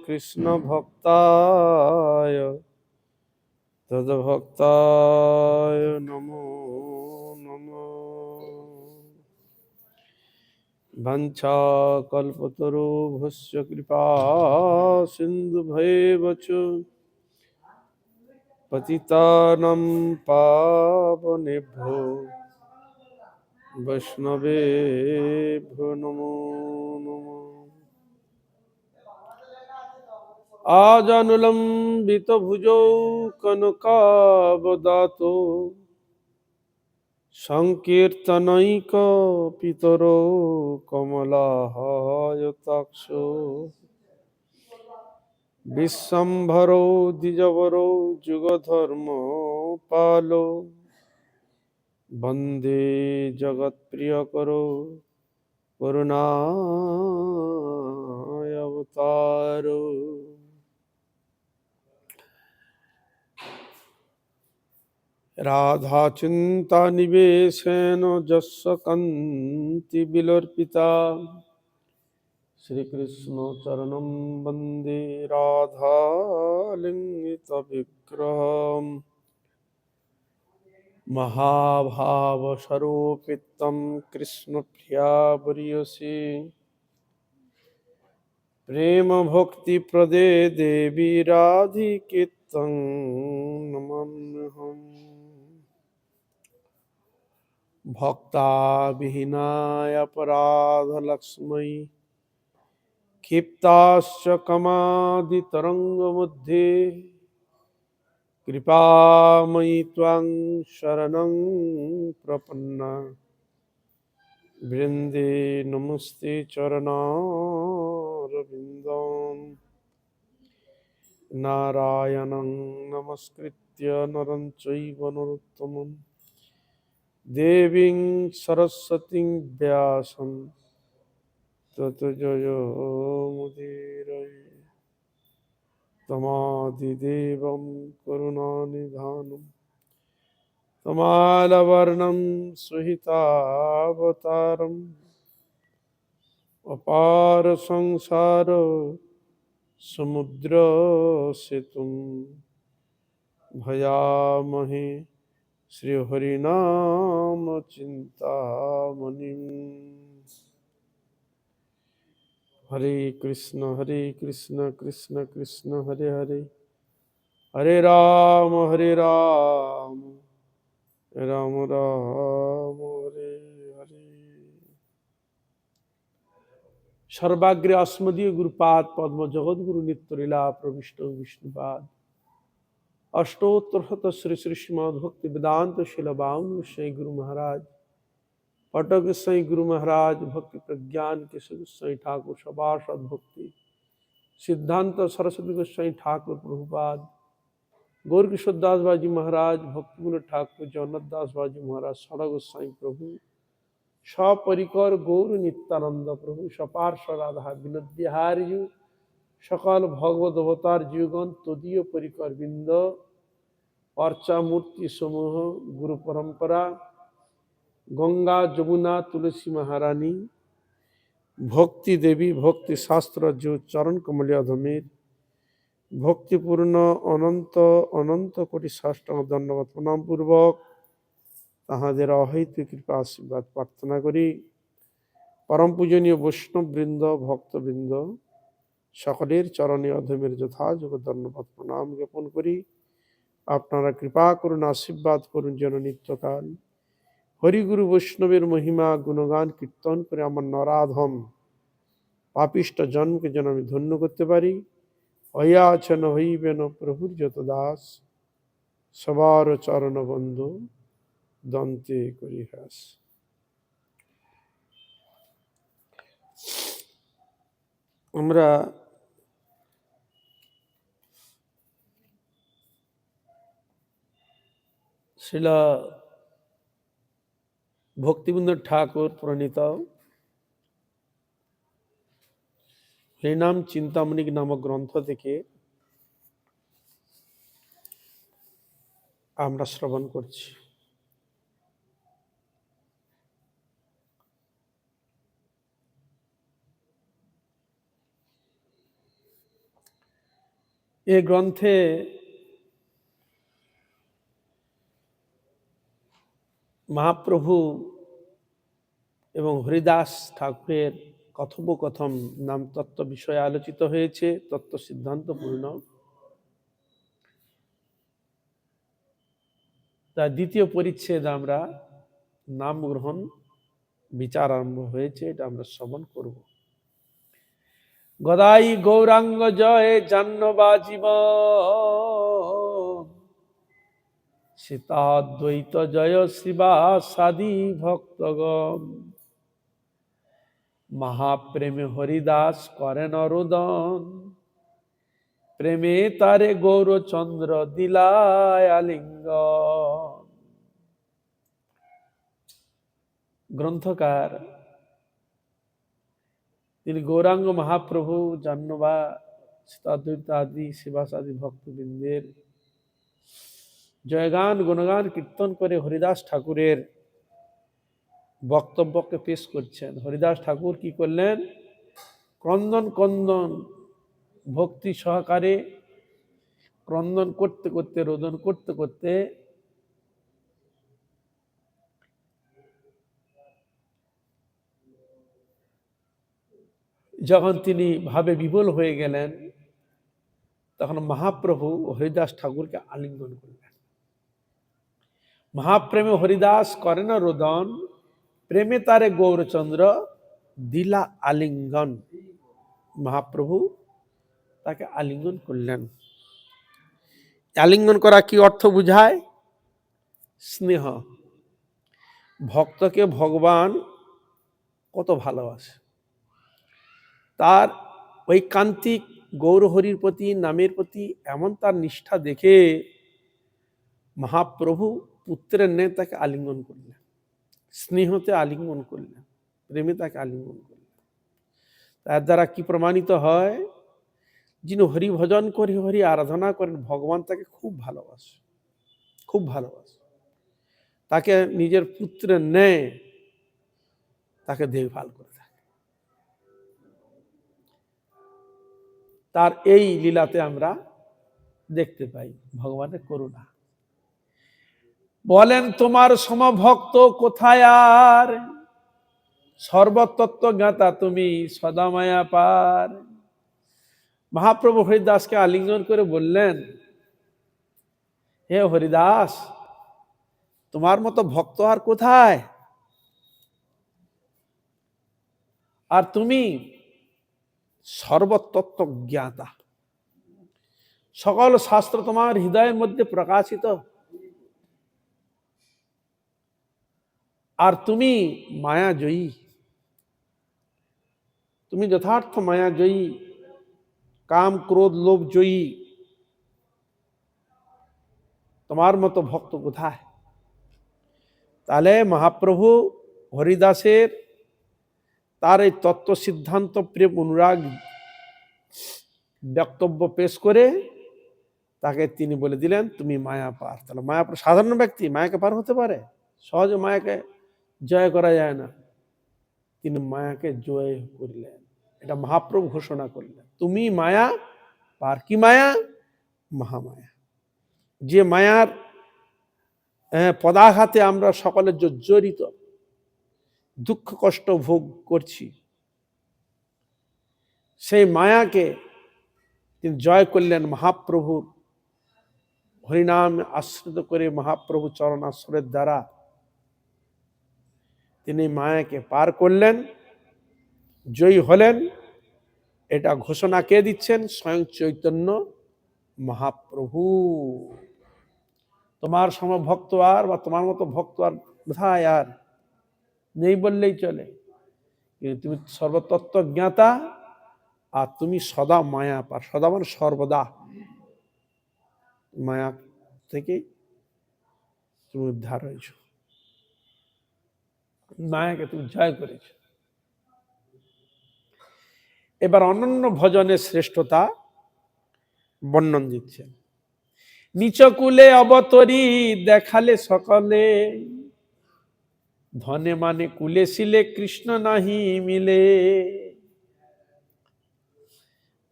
कृष्ण भक्ताय तद्भक्ताय नमो नमः। वंशाकल्पतरुभ्यश्च कृपा सिन्धुभैव च पतितानं पावनेभ्यो वैष्णवेभ्यो नमो नमः। आजानुलम्बितभुजौ कनकावदातो सङ्कीर्तनैकपितरो कमलाहायताक्षो विश्वम्भरो द्विजवरो जुगधर्मपालो वन्दे जगत्प्रियकरो करुणावतारो। राधाचिन्तानिवेशेन जस्य कान्ति विलर्पिता श्रीकृष्णचरणं वन्दे राधालिङ्गितविग्रहम् महाभावस्वरूपितं कृष्णप्रियावर्यसि प्रेमभक्तिप्रदे देवी राधिकेतं नमाम्यहम्। भक्ताविहीनाय अपराधलक्ष्मै क्षिप्ताश्च कमादितरङ्गमध्ये कृपामयि त्वां शरणं प्रपन्ना वृन्दे नमस्ते चरणारविन्दं। नारायणं नमस्कृत्य नरं चैव नरोत्तमं देवीं सरस्वतीं व्यासं ततो जयमुदीरये। तमादिदेवं करुणानिधानं तमालवर्णं सुहितावतारम् अपार संसार समुद्र सेतुं भयामहे श्रीहरिनाम चिन्तामणिम्। हरे कृष्ण कृष्ण कृष्ण हरे हरे, हरे राम राम राम हरे हरे। सर्वाग्रे अस्मदीय गुरुपाद पद्म जगद्गुरु नित्यलीला प्रविष्ट विष्णुपाद अष्टोत्तर श्री श्री श्रीमद् भक्ति वेदांत शिल बाउन श्री गुरु महाराज पटक साई गुरु महाराज भक्ति प्रज्ञान के साई ठाकुर सभासद भक्ति सिद्धांत सरस्वती गोस्वाई ठाकुर प्रभुपाद गौर किशोर दास बाजी महाराज भक्तिमूल ठाकुर जगन्नाथ दास बाजी महाराज सारा गोस्वाई प्रभु सपरिकर गौर नित्यानंद प्रभु सपार्श राधा विनोद बिहारी जी सकल भगवत अवतार जीवगण तदीय परिकर बिंद अर्चा मूर्ति समूह गुरु परंपरा गंगा जमुना तुलसी महारानी भक्ति देवी भक्ति शास्त्र जो चरण कमलिया धमेर भक्तिपूर्ण अनंत अनंत कोटि साष्टांग दंडवत प्रणाम पूर्वक তাহাদের অহৈতুক কৃপা আশীর্বাদ প্রার্থনা করি। পরম পূজনীয় বৈষ্ণব বৃন্দ ভক্তবৃন্দ সকলের চরণে অধমের যথাযোগ্য ধন্যবাদ প্রণাম জ্ঞাপন করি। আপনারা কৃপা করুন আশীর্বাদ করুন যেন নিত্যকাল হরিগুরু বৈষ্ণবের মহিমা গুণগান কীর্তন করে আমার নরাধম পাপিষ্ট জন্মকে যেন আমি ধন্য করতে পারি। হইয়া আছেন হইবেন প্রভুর যত দাস সবার চরণ বন্ধু দন্তে করি হ্রাস। আমরা শিলা ভক্তিবিনোদ ঠাকুর প্রণীত হরিনাম চিন্তামণি নামক গ্রন্থ থেকে আমরা শ্রবণ করছি। এই গ্রন্থে মহাপ্রভু এবং হরিদাস ঠাকুরের কথোপকথন নাম তত্ত্ব বিষয়ে আলোচিত হয়েছে, তত্ত্ব সিদ্ধান্তপূর্ণ। তার দ্বিতীয় পরিচ্ছেদ আমরা নাম গ্রহণ বিচার আরম্ভ হয়েছে, এটা আমরা শ্রবণ করব। গদাই গৌরাঙ্গ জয় জাহ্নবা জীবন, সীতাদ্বৈত জয় শিবাসাদি ভক্তগণ, মহাপ্রেমে হরিদাস করেন রোদন, প্রেমে তারে গৌরচন্দ্র দিলায় আলিঙ্গন। গ্রন্থকার তিনি গৌরাঙ্গ মহাপ্রভু, জাহ্নবা, সীতাদ্বৈত আদি শিবাসাদি ভক্তবৃন্দের জয়গান গুণগান কীর্তন করে হরিদাস ঠাকুরের বক্তব্যকে পেশ করছেন। হরিদাস ঠাকুর কি করলেন? ক্রন্দন কন্দন ভক্তি সহকারে ক্রন্দন করতে করতে, রোদন করতে করতে যখন তিনি ভাবে বিভোল হয়ে গেলেন, তখন মহাপ্রভু হরিদাস ঠাকুরকে আলিঙ্গন করলেন। মহাপ্রেমে হরিদাস করেন রোদন, প্রেমে তারে গৌরচন্দ্র দিলা আলিঙ্গন। মহাপ্রভু তাকে আলিঙ্গন করলেন। আলিঙ্গন করা কি অর্থ বুঝায়? স্নেহ। ভক্তকে ভগবান কত ভালোবাসে, তার ঐকান্তিক গৌরহরির প্রতি, নামের প্রতি এমন তার নিষ্ঠা দেখে মহাপ্রভু পুত্রের ন্যায় তাকে আলিঙ্গন করলেন, স্নেহতে আলিঙ্গন করলেন, প্রেমে তাকে আলিঙ্গন করলেন। তার দ্বারা কি প্রমাণিত হয়? যিনি হরি ভজন করে, হরি আরাধনা করেন, ভগবান তাকে খুব ভালোবাসে, খুব ভালোবাসে, তাকে নিজের পুত্রের ন্যায় তাকে দেখভাল করে থাকে। তার এই লীলাতে আমরা দেখতে পাই ভগবানের করুণা। বলেন তোমার সমভক্ত কোথায় আর, সর্বতত্ত্ব জ্ঞাতা তুমি সদা মায়া পার। মহাপ্রভু হরিদাসকে আলিঙ্গন করে বললেন, হে হরিদাস, তোমার মতো ভক্ত আর কোথায়? আর তুমি সর্বতত্ত্ব জ্ঞাতা, সকল শাস্ত্র তোমার হৃদয়ের মধ্যে প্রকাশিত, আর তুমি মায়া জয়ী, তুমি যথার্থ মায়া জয়ী, কাম ক্রোধ লোভ জয়ী। তোমার মতো ভক্ত কোথায়? তাহলে মহাপ্রভু হরিদাসের তার এই তত্ত্ব সিদ্ধান্ত প্রেম অনুরাগ বক্তব্য পেশ করে তাকে তিনি বলে দিলেন, তুমি মায়া পার। তাহলে মায়া সাধারণ ব্যক্তি মায়াকে পার হতে পারে? সহজে মায়াকে জয় করা যায় না। তিনি মায়াকে জয় করলেন, এটা মহাপ্রভু ঘোষণা করলেন, তুমি মায়া পার। কি মায়া? মহামায়া। যে মায়ার পদাঘাতে আমরা সকলে জর্জরিত, দুঃখ কষ্ট ভোগ করছি, সেই মায়াকে তিনি জয় করলেন মহাপ্রভুর হরিনাম আশ্রিত করে, মহাপ্রভু চরণ আশ্রয়ের দ্বারা তিনি মায়াকে পার করলেন, জয়ী হলেন। এটা ঘোষণা কে দিচ্ছেন? স্বয়ং চৈতন্য মহাপ্রভু। তোমার সমভক্ত আর, বা তোমার মতো ভক্ত আর কোথায়? আর নেই বললেই চলে। কিন্তু তুমি সর্বতত্ত্ব জ্ঞাতা, আর তুমি সদা মায়া পার। সদা মানে সর্বদা, মায়া থেকে তুমি উদ্ধার হয়েছ, মায়াকে তুমি জয় করেছ। এবার অনন্য ভজনের শ্রেষ্ঠতা বর্ণন দিচ্ছেন। নিচকুলে অবতরী দেখালে সকলে, ধনে মানে কুলে শিলে কৃষ্ণ নাহি মিলে।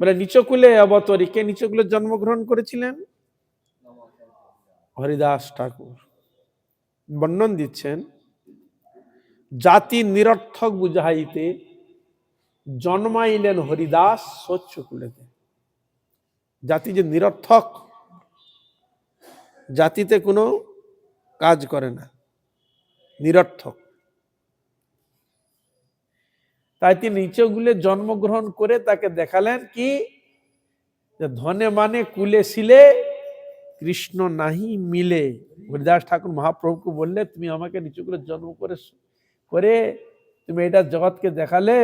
বলে নিচকুলে অবতরী। কে নিচকুলে জন্মগ্রহণ করেছিলেন? হরিদাস ঠাকুর। বর্ণন দিচ্ছেন, জাতি নিরর্থক বুঝাইতে জন্মাইলেন হরিদাস স্বচ্ছ কুলেতে। জাতি যে নিরর্থক, জাতিতে কোনো কাজ করে না, নিরর্থক, তাই তিনি নিচকুলে জন্মগ্রহণ করে তাকে দেখালেন কি, ধনে মানে কুলে শিলে কৃষ্ণ নাহি মিলে। হরিদাস ঠাকুর মহাপ্রভুকে বললে, তুমি আমাকে নিচকুলে জন্ম করে তুমি এটা জগৎকে দেখালে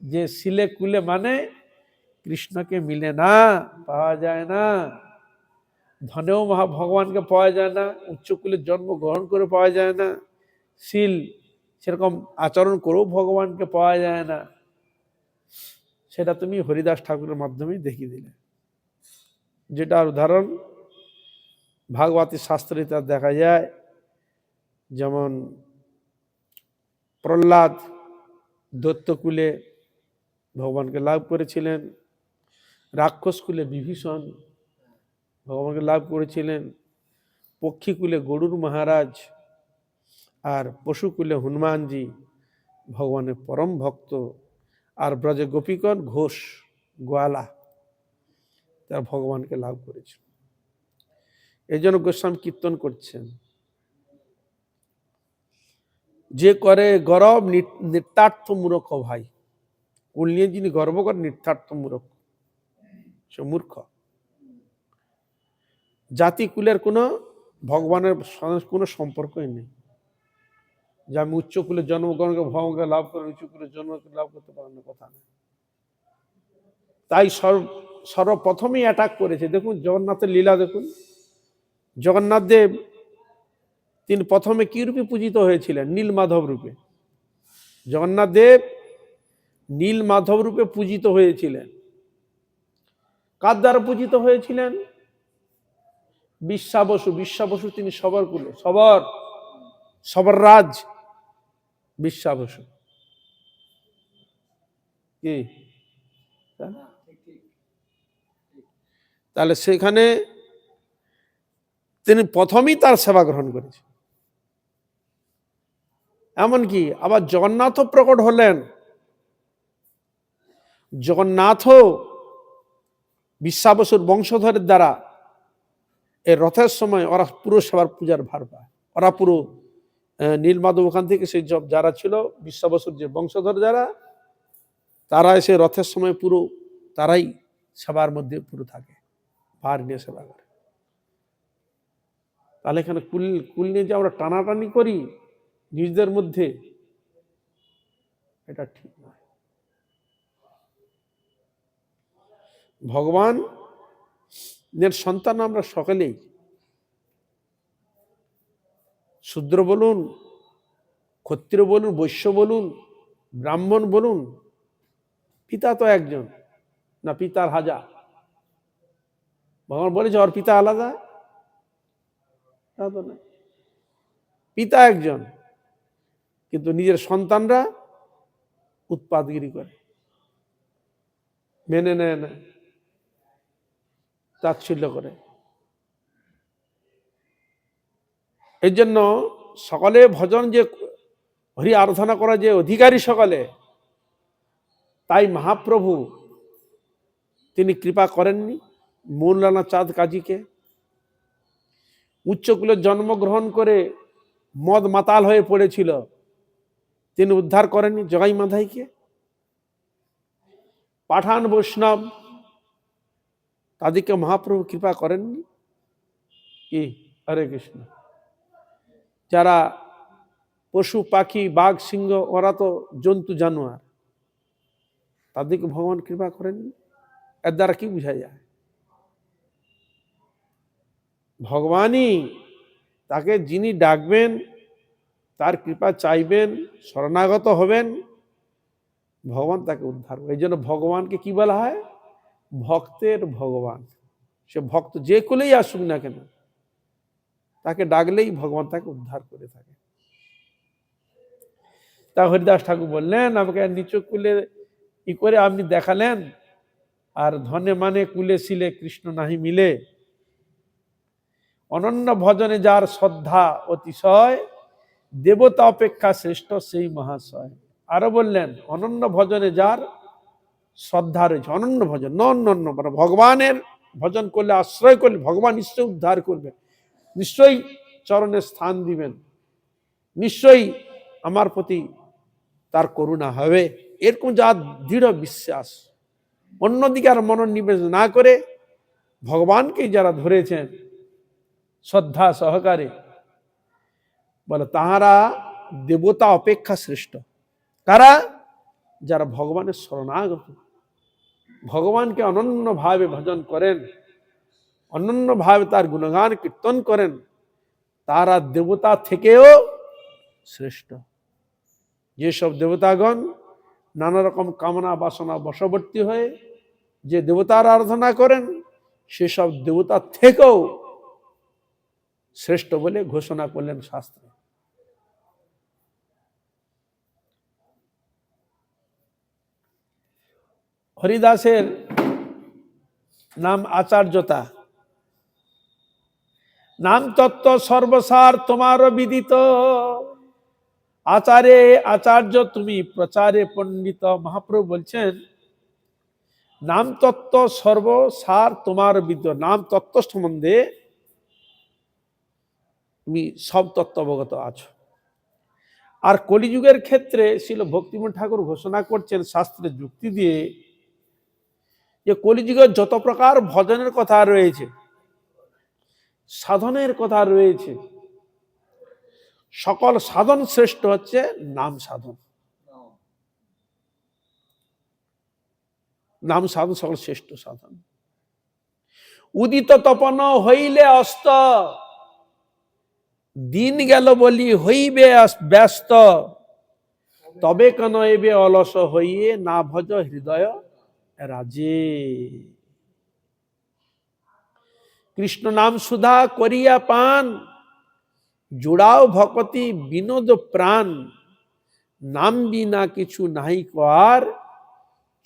যে শিলে কুলে মানে কৃষ্ণকে মিলে না, পাওয়া যায় না। ধনেও ভগবানকে পাওয়া যায় না, উচ্চকুলে জন্ম গ্রহণ করে পাওয়া যায় না, শিল সেরকম আচরণ করেও ভগবানকে পাওয়া যায় না। সেটা তুমি হরিদাস ঠাকুরের মাধ্যমে দেখিয়ে দিলে। যেটার উদাহরণ ভাগবতী শাস্ত্রে তা দেখা যায়। যেমন প্রহ্লাদ দৈত্যকুলে ভগবানকে লাভ করেছিলেন, রাক্ষসকুলে বিভীষণ ভগবানকে লাভ করেছিলেন, পক্ষীকুলে গরুর মহারাজ, আর পশুকুলে হনুমানজি ভগবানের পরম ভক্ত, আর ব্রজে গোপীগণ ঘোষ গোয়ালা তারা ভগবানকে লাভ করেছিল। এই জন্য গোস্বামী কীর্তন করছেন, যে করে গরব নির্তার্থ মূর্খ ভাই। কুল নিয়ে যিনি গর্ব করে নির্তার্থ মূর্খ, সে মূর্খ। জাতি কুলের কোনো ভগবানের কোনো সম্পর্কই নেই, যে আমি উচ্চ কুলে জন্মগ্রহণ করে ভগবানকে লাভ করে উচ্চ কুলে জন্ম লাভ করতে পারেন না, কথা নেই। তাই সর্বপ্রথমেই অ্যাটাক করেছে। দেখুন জগন্নাথের লীলা দেখুন, জগন্নাথ দেব তিনি প্রথমে কি রূপে পূজিত হয়েছিলেন? নীল মাধব রূপে। জগন্নাথ দেব নীল মাধব রূপে পূজিত হয়েছিলেন। কার দ্বারা পূজিত হয়েছিলেন? বিশ্বাবসু। বিশ্বাবসু তিনি সবর কুলে, সবর রাজ বিশ্বাবসু। কি তাহলে সেখানে তিনি প্রথমেই তার সেবা গ্রহণ করেছেন। এমনকি আবার জগন্নাথও প্রকট হলেন, জগন্নাথও বিশ্বাবসুর বংশধরের দ্বারা এই রথের সময় ওরা পুরো সেবার পূজার ভার পায়। ওরা পুরো নীলমাধব ওখান থেকে সেই যারা ছিল বিশ্বাবসুর যে বংশধর যারা, তারা এসে রথের সময় পুরো তারাই সেবার মধ্যে পুরো থাকে, ভার নিয়ে সেবা করে। তাহলে এখানে কুল নিয়ে যে আমরা টানাটানি করি নিজেদের মধ্যে, এটা ঠিক নয়। ভগবানের সন্তান আমরা সকলেই, শূদ্র বলুন, ক্ষত্রিয় বলুন, বৈশ্য বলুন, ব্রাহ্মণ বলুন, পিতা তো একজন না, পিতার হাজার। ভগবান বলেছে ওর পিতা আলাদা, তা তো না। পিতা একজন, কিন্তু নিজের সন্তানরা উৎপাতগিরি করে, মেনে নেয় না, তাচ্ছিল্য করে। এই জন্য সকলে ভজন যে হরি আরাধনা করা যে অধিকারী সকলে, তাই মহাপ্রভু তিনি কৃপা করেননি মৌলানা চাঁদ কাজীকে। উচ্চকুলে জন্মগ্রহণ করে মদ মাতাল হয়ে পড়েছিল, তিনি উদ্ধার করেননি জগাই মাধাইকে। পাঠান বৈষ্ণব তাদেরকে মহাপ্রভু কৃপা করেননি কি? হরে কৃষ্ণ। যারা পশু পাখি বাঘ সিংহ ওরা তো জন্তু জানোয়ার, তাদেরকে ভগবান কৃপা করেননি। এর দ্বারা কি বোঝা যায়? ভগবানই তাকে যিনি ডাকবেন, তার কৃপা চাইবেন, শরণাগত হবেন, ভগবান তাকে উদ্ধার করবে। এই জন্য ভগবানকে কি বলা হয়? ভক্তের ভগবান। সে ভক্ত যে কুলেই আসুক না কেন, তাকে ডাকলেই ভগবান তাকে উদ্ধার করে থাকে। তা হরিদাস ঠাকুর বললেন, আমাকে নিচু কুলে কি করে আপনি দেখালেন আর ধনে মানে কুলে শিলে কৃষ্ণ নাহি মিলে। অনন্য ভজনে যার শ্রদ্ধা অতিশয়, দেবতা অপেক্ষা শ্রেষ্ঠ সেই মহাশয়। আরো বললেন অনন্য ভজনে যার শ্রদ্ধা রয়েছে, অনন্য ভজন অন্য মানে ভগবানের ভজন করলে, আশ্রয় করলে ভগবান নিশ্চয়ই উদ্ধার করবেন, নিশ্চয়ই চরণে স্থান দিবেন, নিশ্চয়ই আমার প্রতি তার করুণা হবে, এরকম যার দৃঢ় বিশ্বাস, অন্যদিকে আর মনোনিবেশ না করে ভগবানকে যারা ধরেছেন শ্রদ্ধা সহকারে, বলে তাহারা দেবতা অপেক্ষা শ্রেষ্ঠ। কারা? যারা ভগবানের শরণাগত, ভগবানকে অনন্য ভাবে ভজন করেন, অনন্য ভাবে তার গুণগান কীর্তন করেন, তারা দেবতা থেকেও শ্রেষ্ঠ। যেসব দেবতাগণ নানা রকম কামনা বাসনা বশবর্তী হয়ে যে দেবতার আরাধনা করেন, সেসব দেবতা থেকেও শ্রেষ্ঠ বলে ঘোষণা করলেন শাস্ত্রে। হরিদাসের নাম আচার্যতা, নাম তত্ত্ব সর্বসার তোমার বিদিত, আচারে আচার্য তুমি প্রচারে পণ্ডিত। মহাপ্রভু বলছেন নাম তত্ত্ব সর্বসার তোমার বিদিত, নাম তত্ত্ব সম্বন্ধে তুমি সব তত্ত্ব অবগত আছো। আর কলিযুগের ক্ষেত্রে শ্রীল ভক্তিমোহন ঠাকুর ঘোষণা করছেন শাস্ত্রের যুক্তি দিয়ে, যে কলিযুগে যত প্রকার ভজনের কথা রয়েছে, সাধনের কথা রয়েছে, সকল সাধন শ্রেষ্ঠ হচ্ছে নাম সাধন। নাম সাধন সকল শ্রেষ্ঠ সাধন। উদিত তপন হইলে অস্ত, দিন গেল বলি হইবে ব্যস্ত, তবে কেন এবে অলস হইয়ে না ভজ হৃদয় রাজে। কৃষ্ণ নাম সুধা করিয়া পান, জুড়াও ভকতি বিনোদ প্রাণ, নাম বিনা কিছু নাই কর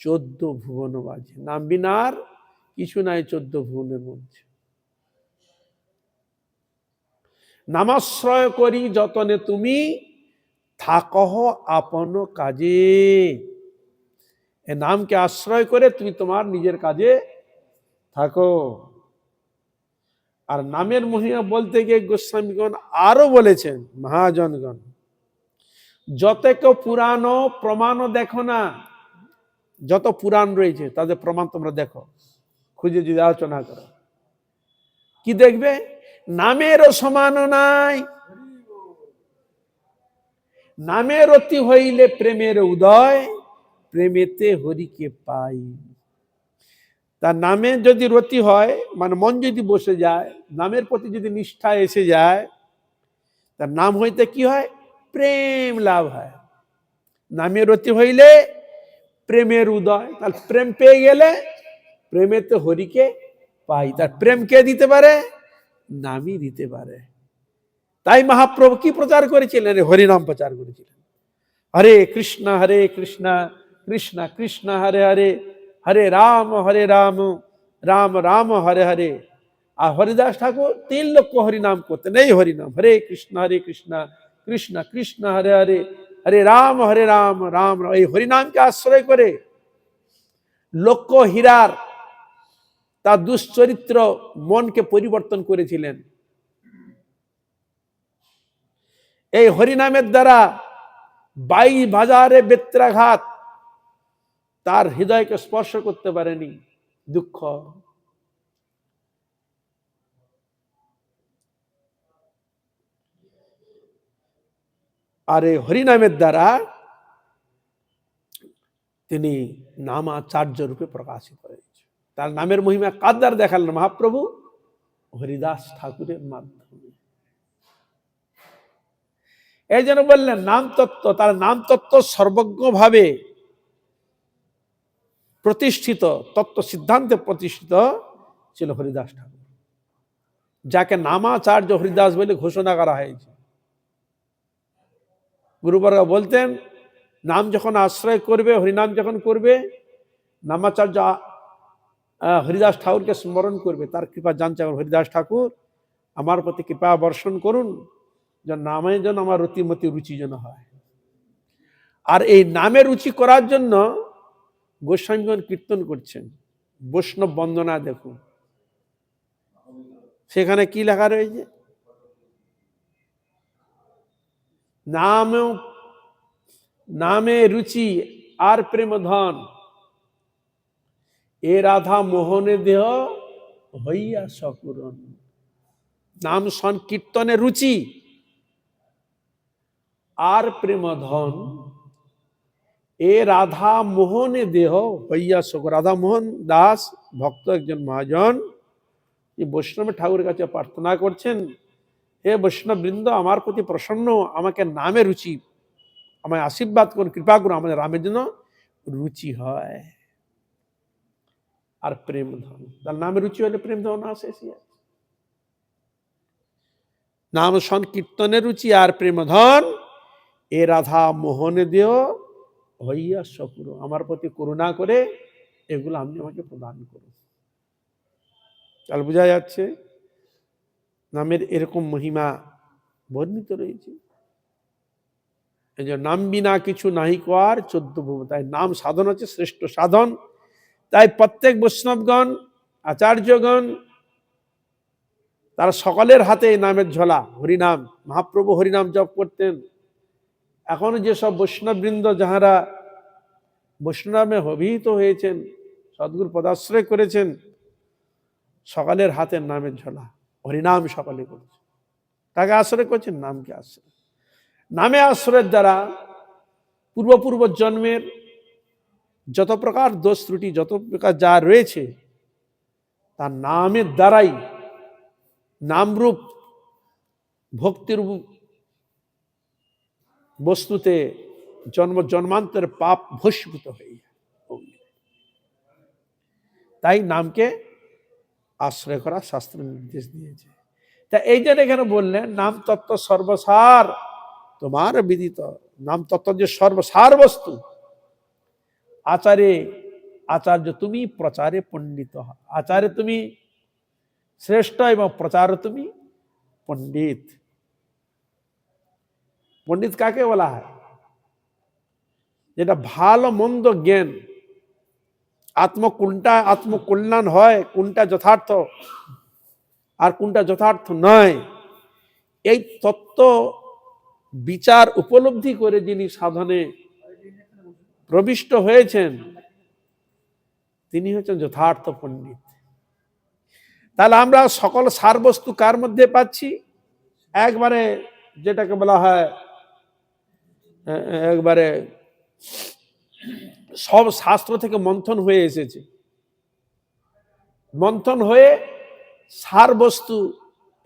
14 ভুবন বাজে। নাম বিনার কিছু নাই 14 ভুবনের মধ্যে। নামাশ্রয় করি যতনে তুমি, থাকহ আপন কাজে। এ নামকে আশ্রয় করে তুমি তোমার নিজের কাজে থাকো। আর নামের মহিমা বলতে গিয়ে গোস্বামীগণ আরো বলেছেন, মহাজনগণ, যত পুরাণ প্রমাণ দেখো না, যত পুরাণ রয়েছে তাদের প্রমাণ তোমরা দেখো, খুঁজে যদি আলোচনা করো, কি দেখবে? নামেরও সমান নাই, নামের অতি হইলে প্রেমের উদয়, প্রেমেতে হরিকে পাই। তার নামে যদি রতি হয়, মানে মন যদি বসে যায়, নামের প্রতি যদি নিষ্ঠা এসে যায়, তার নাম হইতে কি হয়? প্রেম লাভ হয়। নামের রতি হইলে প্রেমের উদয়, তার প্রেম পেয়ে গেলে প্রেমেতে হরিকে পাই। তার প্রেম কে দিতে পারে? নামই দিতে পারে। তাই মহাপ্রভু কি প্রচার করেছিলেন? হরিনাম প্রচার করেছিলেন। হরে কৃষ্ণ কৃষ্ণ কৃষ্ণ হরে হরে, হরে রাম রাম রাম হরে হরে। আর হরিদাস ঠাকুর 3 লক্ষ হরিনাম করতেন, এই হরিনাম, হরে কৃষ্ণ কৃষ্ণ কৃষ্ণ হরে হরে, হরে রাম রাম রাম। এই হরিনামকে আশ্রয় করে লক্ষ হীরার তার দুশ্চরিত্র মনকে পরিবর্তন করেছিলেন। এই হরিনামের দ্বারা 22,000 বেত্রাঘাত তার হৃদয়কে স্পর্শ করতে পারেনি, দুঃখ। আর এই হরিনামের দ্বারা তিনি নামাচার্য রূপে প্রকাশিত হয়েছে। তার নামের মহিমা কার দ্বারা দেখালেন? মহাপ্রভু হরিদাস ঠাকুরের মাধ্যমে। এই জন্য বললেন নাম তত্ত্ব, তার নাম তত্ত্ব সর্বজ্ঞভাবে প্রতিষ্ঠিত, তত্ত্ব সিদ্ধান্তে প্রতিষ্ঠিত ছিল হরিদাস ঠাকুর, যাকে নামাচার্য হরিদাস বলে ঘোষণা করা হয়েছে। গুরুবর্গ বলতেন, নাম যখন আশ্রয় করবে, হরিনাম যখন করবে, নামাচার্য হরিদাস ঠাকুরকে স্মরণ করবে, তার কৃপা জানছে হরিদাস ঠাকুর আমার প্রতি কৃপা বর্ষণ করুন, যেন নামে যেন আমার রতিমতি রুচি যেন হয়। আর এই নামে রুচি করার জন্য গোস্বামীগণ কীর্তন করছেন, বৈষ্ণব বন্দনা দেখুন, সেখানে কি লেখা রয়েছে, নামে রুচি আর প্রেম ধন, এ রাধা মোহনে দেহ হইয়া সকুরন। নাম সংকীর্তনে রুচি আর প্রেম ধন, এ রাধা মোহনে দেহ হইয়া সকুর। রাধা মোহন দাস ভক্ত একজন মহাজন বৈষ্ণব ঠাকুরের কাছে প্রার্থনা করছেন, হে বৈষ্ণব বৃন্দ আমার প্রতি প্রসন্ন, আমাকে নামে রুচি, আমায় আশীর্বাদ করুন, কৃপা করুন, আমাদের রামের জন্য রুচি হয়। আর প্রেম ধন, তার নামে রুচি হলে প্রেম ধন আসে। নাম সংকীর্তনের রুচি আর প্রেম ধন, এ রাধা মোহনে দেহ হইয়া সকুর। আমার প্রতি করুণা করে এগুলো আপনি আমাকে প্রদান করুন। তাহলে বোঝা যাচ্ছে নামের এরকম মহিমা বর্ণিত রয়েছে। এই যে নাম বিনা কিছু নাহি কোয়ার 14 ভুব, তাই নাম সাধন হচ্ছে শ্রেষ্ঠ সাধন। তাই প্রত্যেক বৈষ্ণবগণ আচার্যগণ তারা সকলের হাতে এই নামের ঝোলা, হরিনাম। মহাপ্রভু হরিনাম জপ করতেন। এখনো যেসব বৈষ্ণববৃন্দ যাহারা বৈষ্ণবে অভিহিত হয়েছেন, সদ্গুরু পদাশ্রয় করেছেন, সকলের হাতের নামের ঝোলা, হরিনাম সকলে করেছে। তাকে আশ্রয় করছেন, নামকে আশ্রয়। নামে আশ্রয়ের দ্বারা পূর্ব জন্মের যত প্রকার দোষ ত্রুটি, যত প্রকার যা রয়েছে, তার নামের দ্বারাই, নামরূপ ভক্তিরূপ বস্তুতে জন্মান্তরের পাপ ভস্মীভূত হয়ে যায়। তাই নামকে আশ্রয় করা শাস্ত্র নির্দেশ দিয়েছে। তা এই জন্য এখানে বললেন নাম তত্ত্ব সর্বসার তোমার বিদিত। নাম তত্ত্ব যে সর্বসার বস্তু, আচার্য তুমি, প্রচারে পণ্ডিত। আচার্য তুমি শ্রেষ্ঠ এবং প্রচার তুমি পণ্ডিত। পণ্ডিত কাকে বলা হয়? যেটা ভালো মন্দ জ্ঞান, কোনটা আত্মকল্যাণ হয়, কোনটা যথার্থ আর কোনটা যথার্থ নয়, এই তত্ত্ব বিচার উপলব্ধি করে যিনি সাধনে প্রবিষ্ট হয়েছেন, তিনি হচ্ছেন যথার্থ পণ্ডিত। তাহলে আমরা সকল সারবস্তু কার মধ্যে পাচ্ছি? একবারে যেটাকে বলা হয় একবারে সব শাস্ত্র থেকে মন্থন হয়ে এসেছে, মন্থন হয়ে সার বস্তু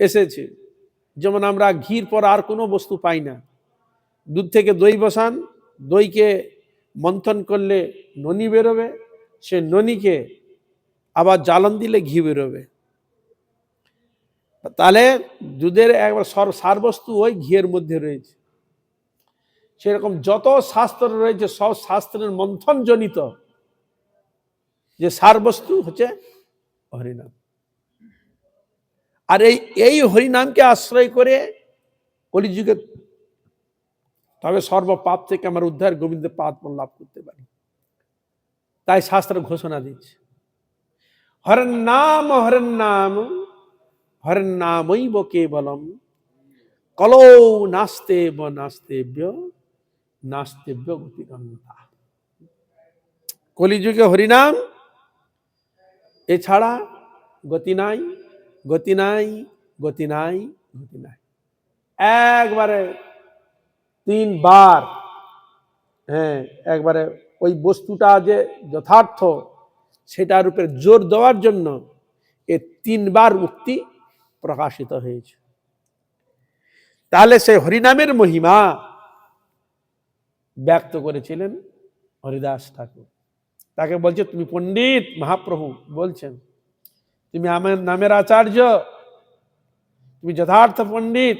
এসেছে। যেমন আমরা ঘির পর আর কোনো বস্তু পাই না। দুধ থেকে দই বসান, দইকে মন্থন করলে ননি বেরোবে, সে ননিকে আবার জ্বালন দিলে ঘি বেরোবে। তাহলে দুধের একবার সার বস্তু ওই ঘিয়ের মধ্যে রয়েছে। সেরকম যত শাস্ত্র রয়েছে সব শাস্ত্রের মন্থন জনিত যে সার বস্তু হচ্ছে হরিনাম। আর এই হরিনামকে আশ্রয় করে কলিযুগে তবে সর্বপাপ থেকে আমার উদ্ধার গোবিন্দের পাদ লাভ করতে পারি। তাই শাস্ত্র ঘোষণা দিচ্ছে হরেন নাম হরেন নামৈব কেবলম কলৌ নাস্তেব্য গতিগন্তা। কলিযুগে হরিনাম এছাড়া গতি নাই, গতি নাই, গতি নাই, গতি নাই। একবারে 3 বার, একবারে ওই বস্তুটা যে যথার্থ সেটার উপরে জোর দেওয়ার জন্য এ 3 বার উক্তি প্রকাশিত হয়েছে। তাহলে সেই হরিনামের মহিমা ব্যক্ত করেছিলেন হরিদাস ঠাকুর। তাকে বলছে তুমি পণ্ডিত। মহাপ্রভু বলছেন তুমি আমার নামের আচার্য, তুমি যথার্থ পণ্ডিত।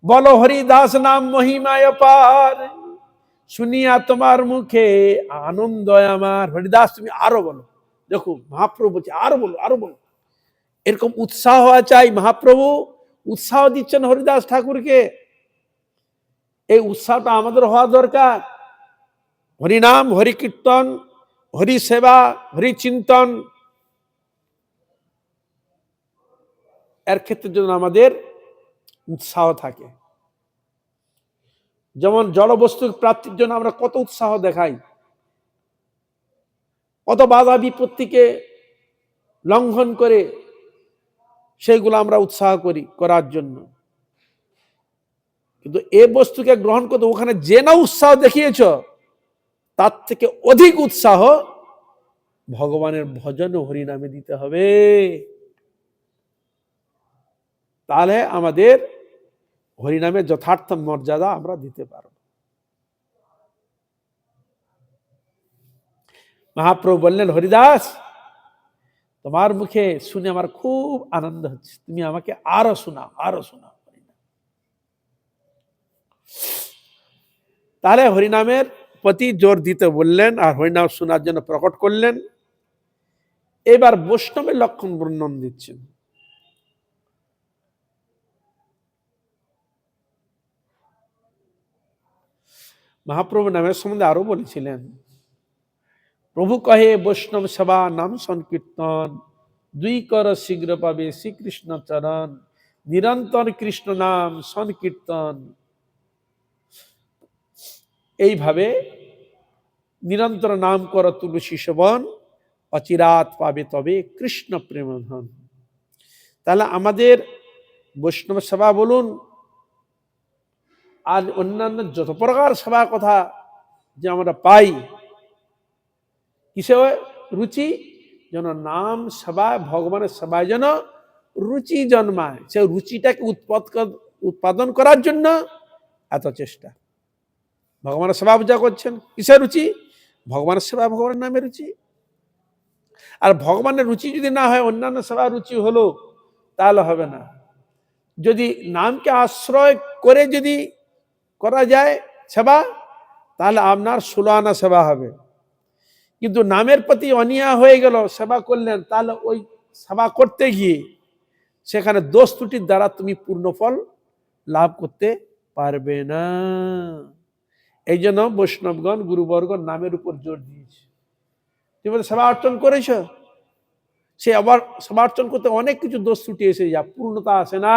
বলো হরিদাস নাম মহিমায় পার, শুনিয়া তোমার মুখে আনন্দ আমার। হরিদাস তুমি আরো বলো, দেখো মহাপ্রভু বলছে আরো বলো আরো বলো, এরকম উৎসাহ হওয়া চাই। মহাপ্রভু উৎসাহ দিচ্ছেন হরিদাস ঠাকুরকে, এই উৎসাহটা আমাদের হওয়া দরকার। হরিনাম, হরি কীর্তন, হরি সেবা, হরি চিন্তন, এর ক্ষেত্রে যেন আমাদের উৎসাহ থাকে। যেমন জড়বস্তু প্রাপ্তির জন্য আমরা কত উৎসাহ দেখাই, কত বাধা বিপত্তিকে লঙ্ঘন করে সেইগুলো আমরা উৎসাহ করি করার জন্য। কিন্তু এ বস্তুকে গ্রহণ করতে ওখানে যে না উৎসাহ দেখিয়েছ, তার থেকে অধিক উৎসাহ ভগবানের ভজন ও হরিনামে দিতে হবে। তাহলে আমাদের হরিনামের যথার্থ মর্যাদা আমরা দিতে পারব। মহাপ্রভু বললেন, হরিদাস তোমার মুখে শুনে আমার খুব আনন্দ হচ্ছে, তুমি আমাকে আরো শোনাও, আরো শোনাও। তাহলে হরিনামের প্রতি জোর দিতে বললেন আর হরিনাম শোনার জন্য প্রকট করলেন। এবার বৈষ্ণবের লক্ষণ বর্ণন দিচ্ছেন। মহাপ্রভু নামের সম্বন্ধে আরো বলেছিলেন, প্রভু কহে বৈষ্ণব সেবা নাম সংকীর্তন, দুই কর শীঘ্র পাবে শ্রীকৃষ্ণ চরণ, নিরন্তর কৃষ্ণ নাম সংকীর্তন। এইভাবে নিরন্তর নাম কর তুলসী সেবন, অচিরাত পাবে তবে কৃষ্ণ প্রেমধন। তাহলে আমাদের বৈষ্ণব সেবা বলুন আর অন্যান্য যত প্রকার সেবার কথা যে আমরা পাই, কিসে রুচি? যেন নাম সেবায়, ভগবানের সেবায় যেন রুচি জন্মায়। সে রুচিটাকে উৎপাদন করার জন্য এত চেষ্টা। ভগবানের সেবা পূজা করছেন, কিসের রুচি? ভগবানের সেবা, ভগবানের নামে রুচি। আর ভগবানের রুচি যদি না হয়, অন্যান্য সেবা রুচি হলো, তাহলে হবে না। যদি নামকে আশ্রয় করে যদি করা যায় সেবা, তাহলে আপনার 16 আনা সেবা হবে। কিন্তু নামের প্রতি অনীহা হয়ে গেল, সেবা করলেন, তাহলে ওই সেবা করতে গিয়ে সেখানে দোষ ত্রুটির দ্বারা তুমি পূর্ণ ফল লাভ করতে পারবে না। এই জন্য বৈষ্ণবগণ গুরুবর্গ নামের উপর জোর দিয়েছে। তুমি সেবা অর্চন করেছ, সে আবার সেবা অর্চন করতে অনেক কিছু দোষ ত্রুটি এসে যা, পূর্ণতা আসে না।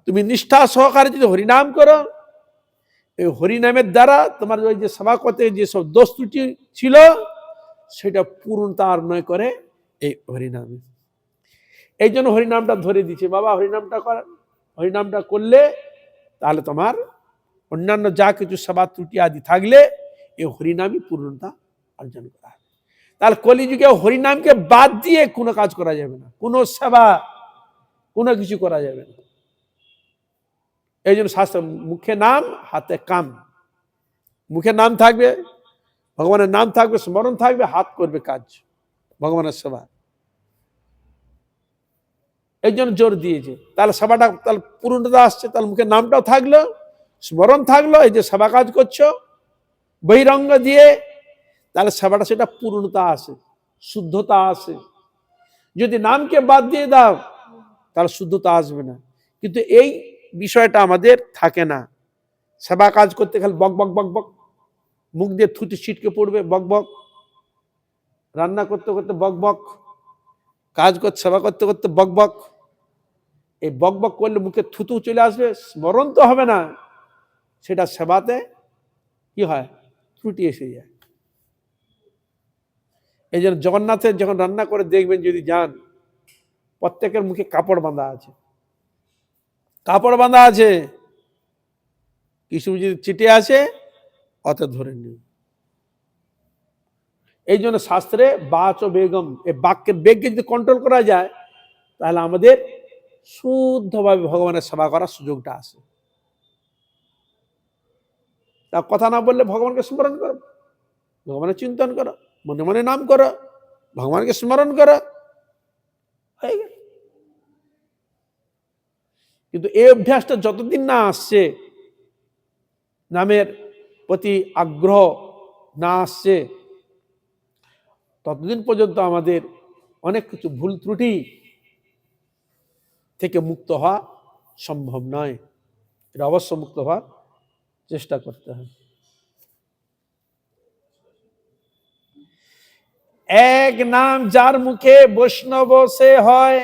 তুমি নিষ্ঠা সহকারে যদি হরিনাম করো, এই হরিনামের দ্বারা তোমার ওই যে সেবা করতে যেসব দোষ ত্রুটি ছিল, সেটা পূর্ণতা নয় করে এই হরিনামে। এই জন্য হরিনামটা ধরে দিচ্ছে, বাবা হরিনামটা করেন, হরিনামটা করলে তাহলে তোমার অন্যান্য যা কিছু সেবা ত্রুটি আদি থাকলে এই হরিনামই পূর্ণতা অর্জন করা। তাহলে কলিযুগে হরিনামকে বাদ দিয়ে কোনো কাজ করা যাবে না, কোনো সেবা, কোনো কিছু করা যাবে না। এই জন্য শাস্ত্র, মুখে নাম হাতে কাম। মুখে নাম থাকবে, ভগবানের নাম থাকবে, স্মরণ থাকবে, হাত করবে কাজ, ভগবানের সেবা। এই জন্য জোর দিয়েছে। তাহলে সেবাটা তাহলে পূর্ণতা আসছে। তাহলে মুখে নামটাও থাকলো, স্মরণ থাকলো, এই যে সেবা কাজ করছো বহিরঙ্গ দিয়ে, তাহলে সেবাটা সেটা পূর্ণতা আসে, শুদ্ধতা আসে। যদি নামকে বাদ দিয়ে দাও, তাহলে শুদ্ধতা আসবে না। কিন্তু এই বিষয়টা আমাদের থাকে না। সেবা কাজ করতে খালি বক বক বক বক, মুখ দিয়ে থুতু ছিটকে পড়বে, বক বক, রান্না করতে করতে বক বক, কাজ করতে সেবা করতে করতে বক বক। এই বক বক করলে মুখে থুতু চলে আসবে, স্মরণ তো হবে না, সেটা সেবাতে কি হয়? ত্রুটি এসে যায়। এই জন্য জগন্নাথের যখন রান্না করে দেখবেন, যদি যান, প্রত্যেকের মুখে কাপড় বাঁধা আছে, কাপড় বাঁধা আছে, কিছু যদি চিটে আসে অত ধরে নিন। এই জন্য শাস্ত্রে বাচ ও বেগম, এই বাক্যের বেগকে যদি কন্ট্রোল করা যায়, তাহলে আমাদের শুদ্ধভাবে ভগবানের সেবা করার সুযোগটা আসে। তা কথা না বললে ভগবানকে স্মরণ করো, ভগবানের চিন্তন করো, মনে মনে নাম করো, ভগবানকে স্মরণ করো, হয়ে গেল। কিন্তু এই অভ্যাসটা যতদিন না আসছে, নামের প্রতি আগ্রহ না আসছে, ততদিন পর্যন্ত আমাদের অনেক কিছু ভুল ত্রুটি থেকে মুক্ত হওয়া সম্ভব নয়। এটা অবশ্য মুক্ত হওয়ার চেষ্টা করতে হবে। এক নাম যার মুখে বৈষ্ণব সে হয়,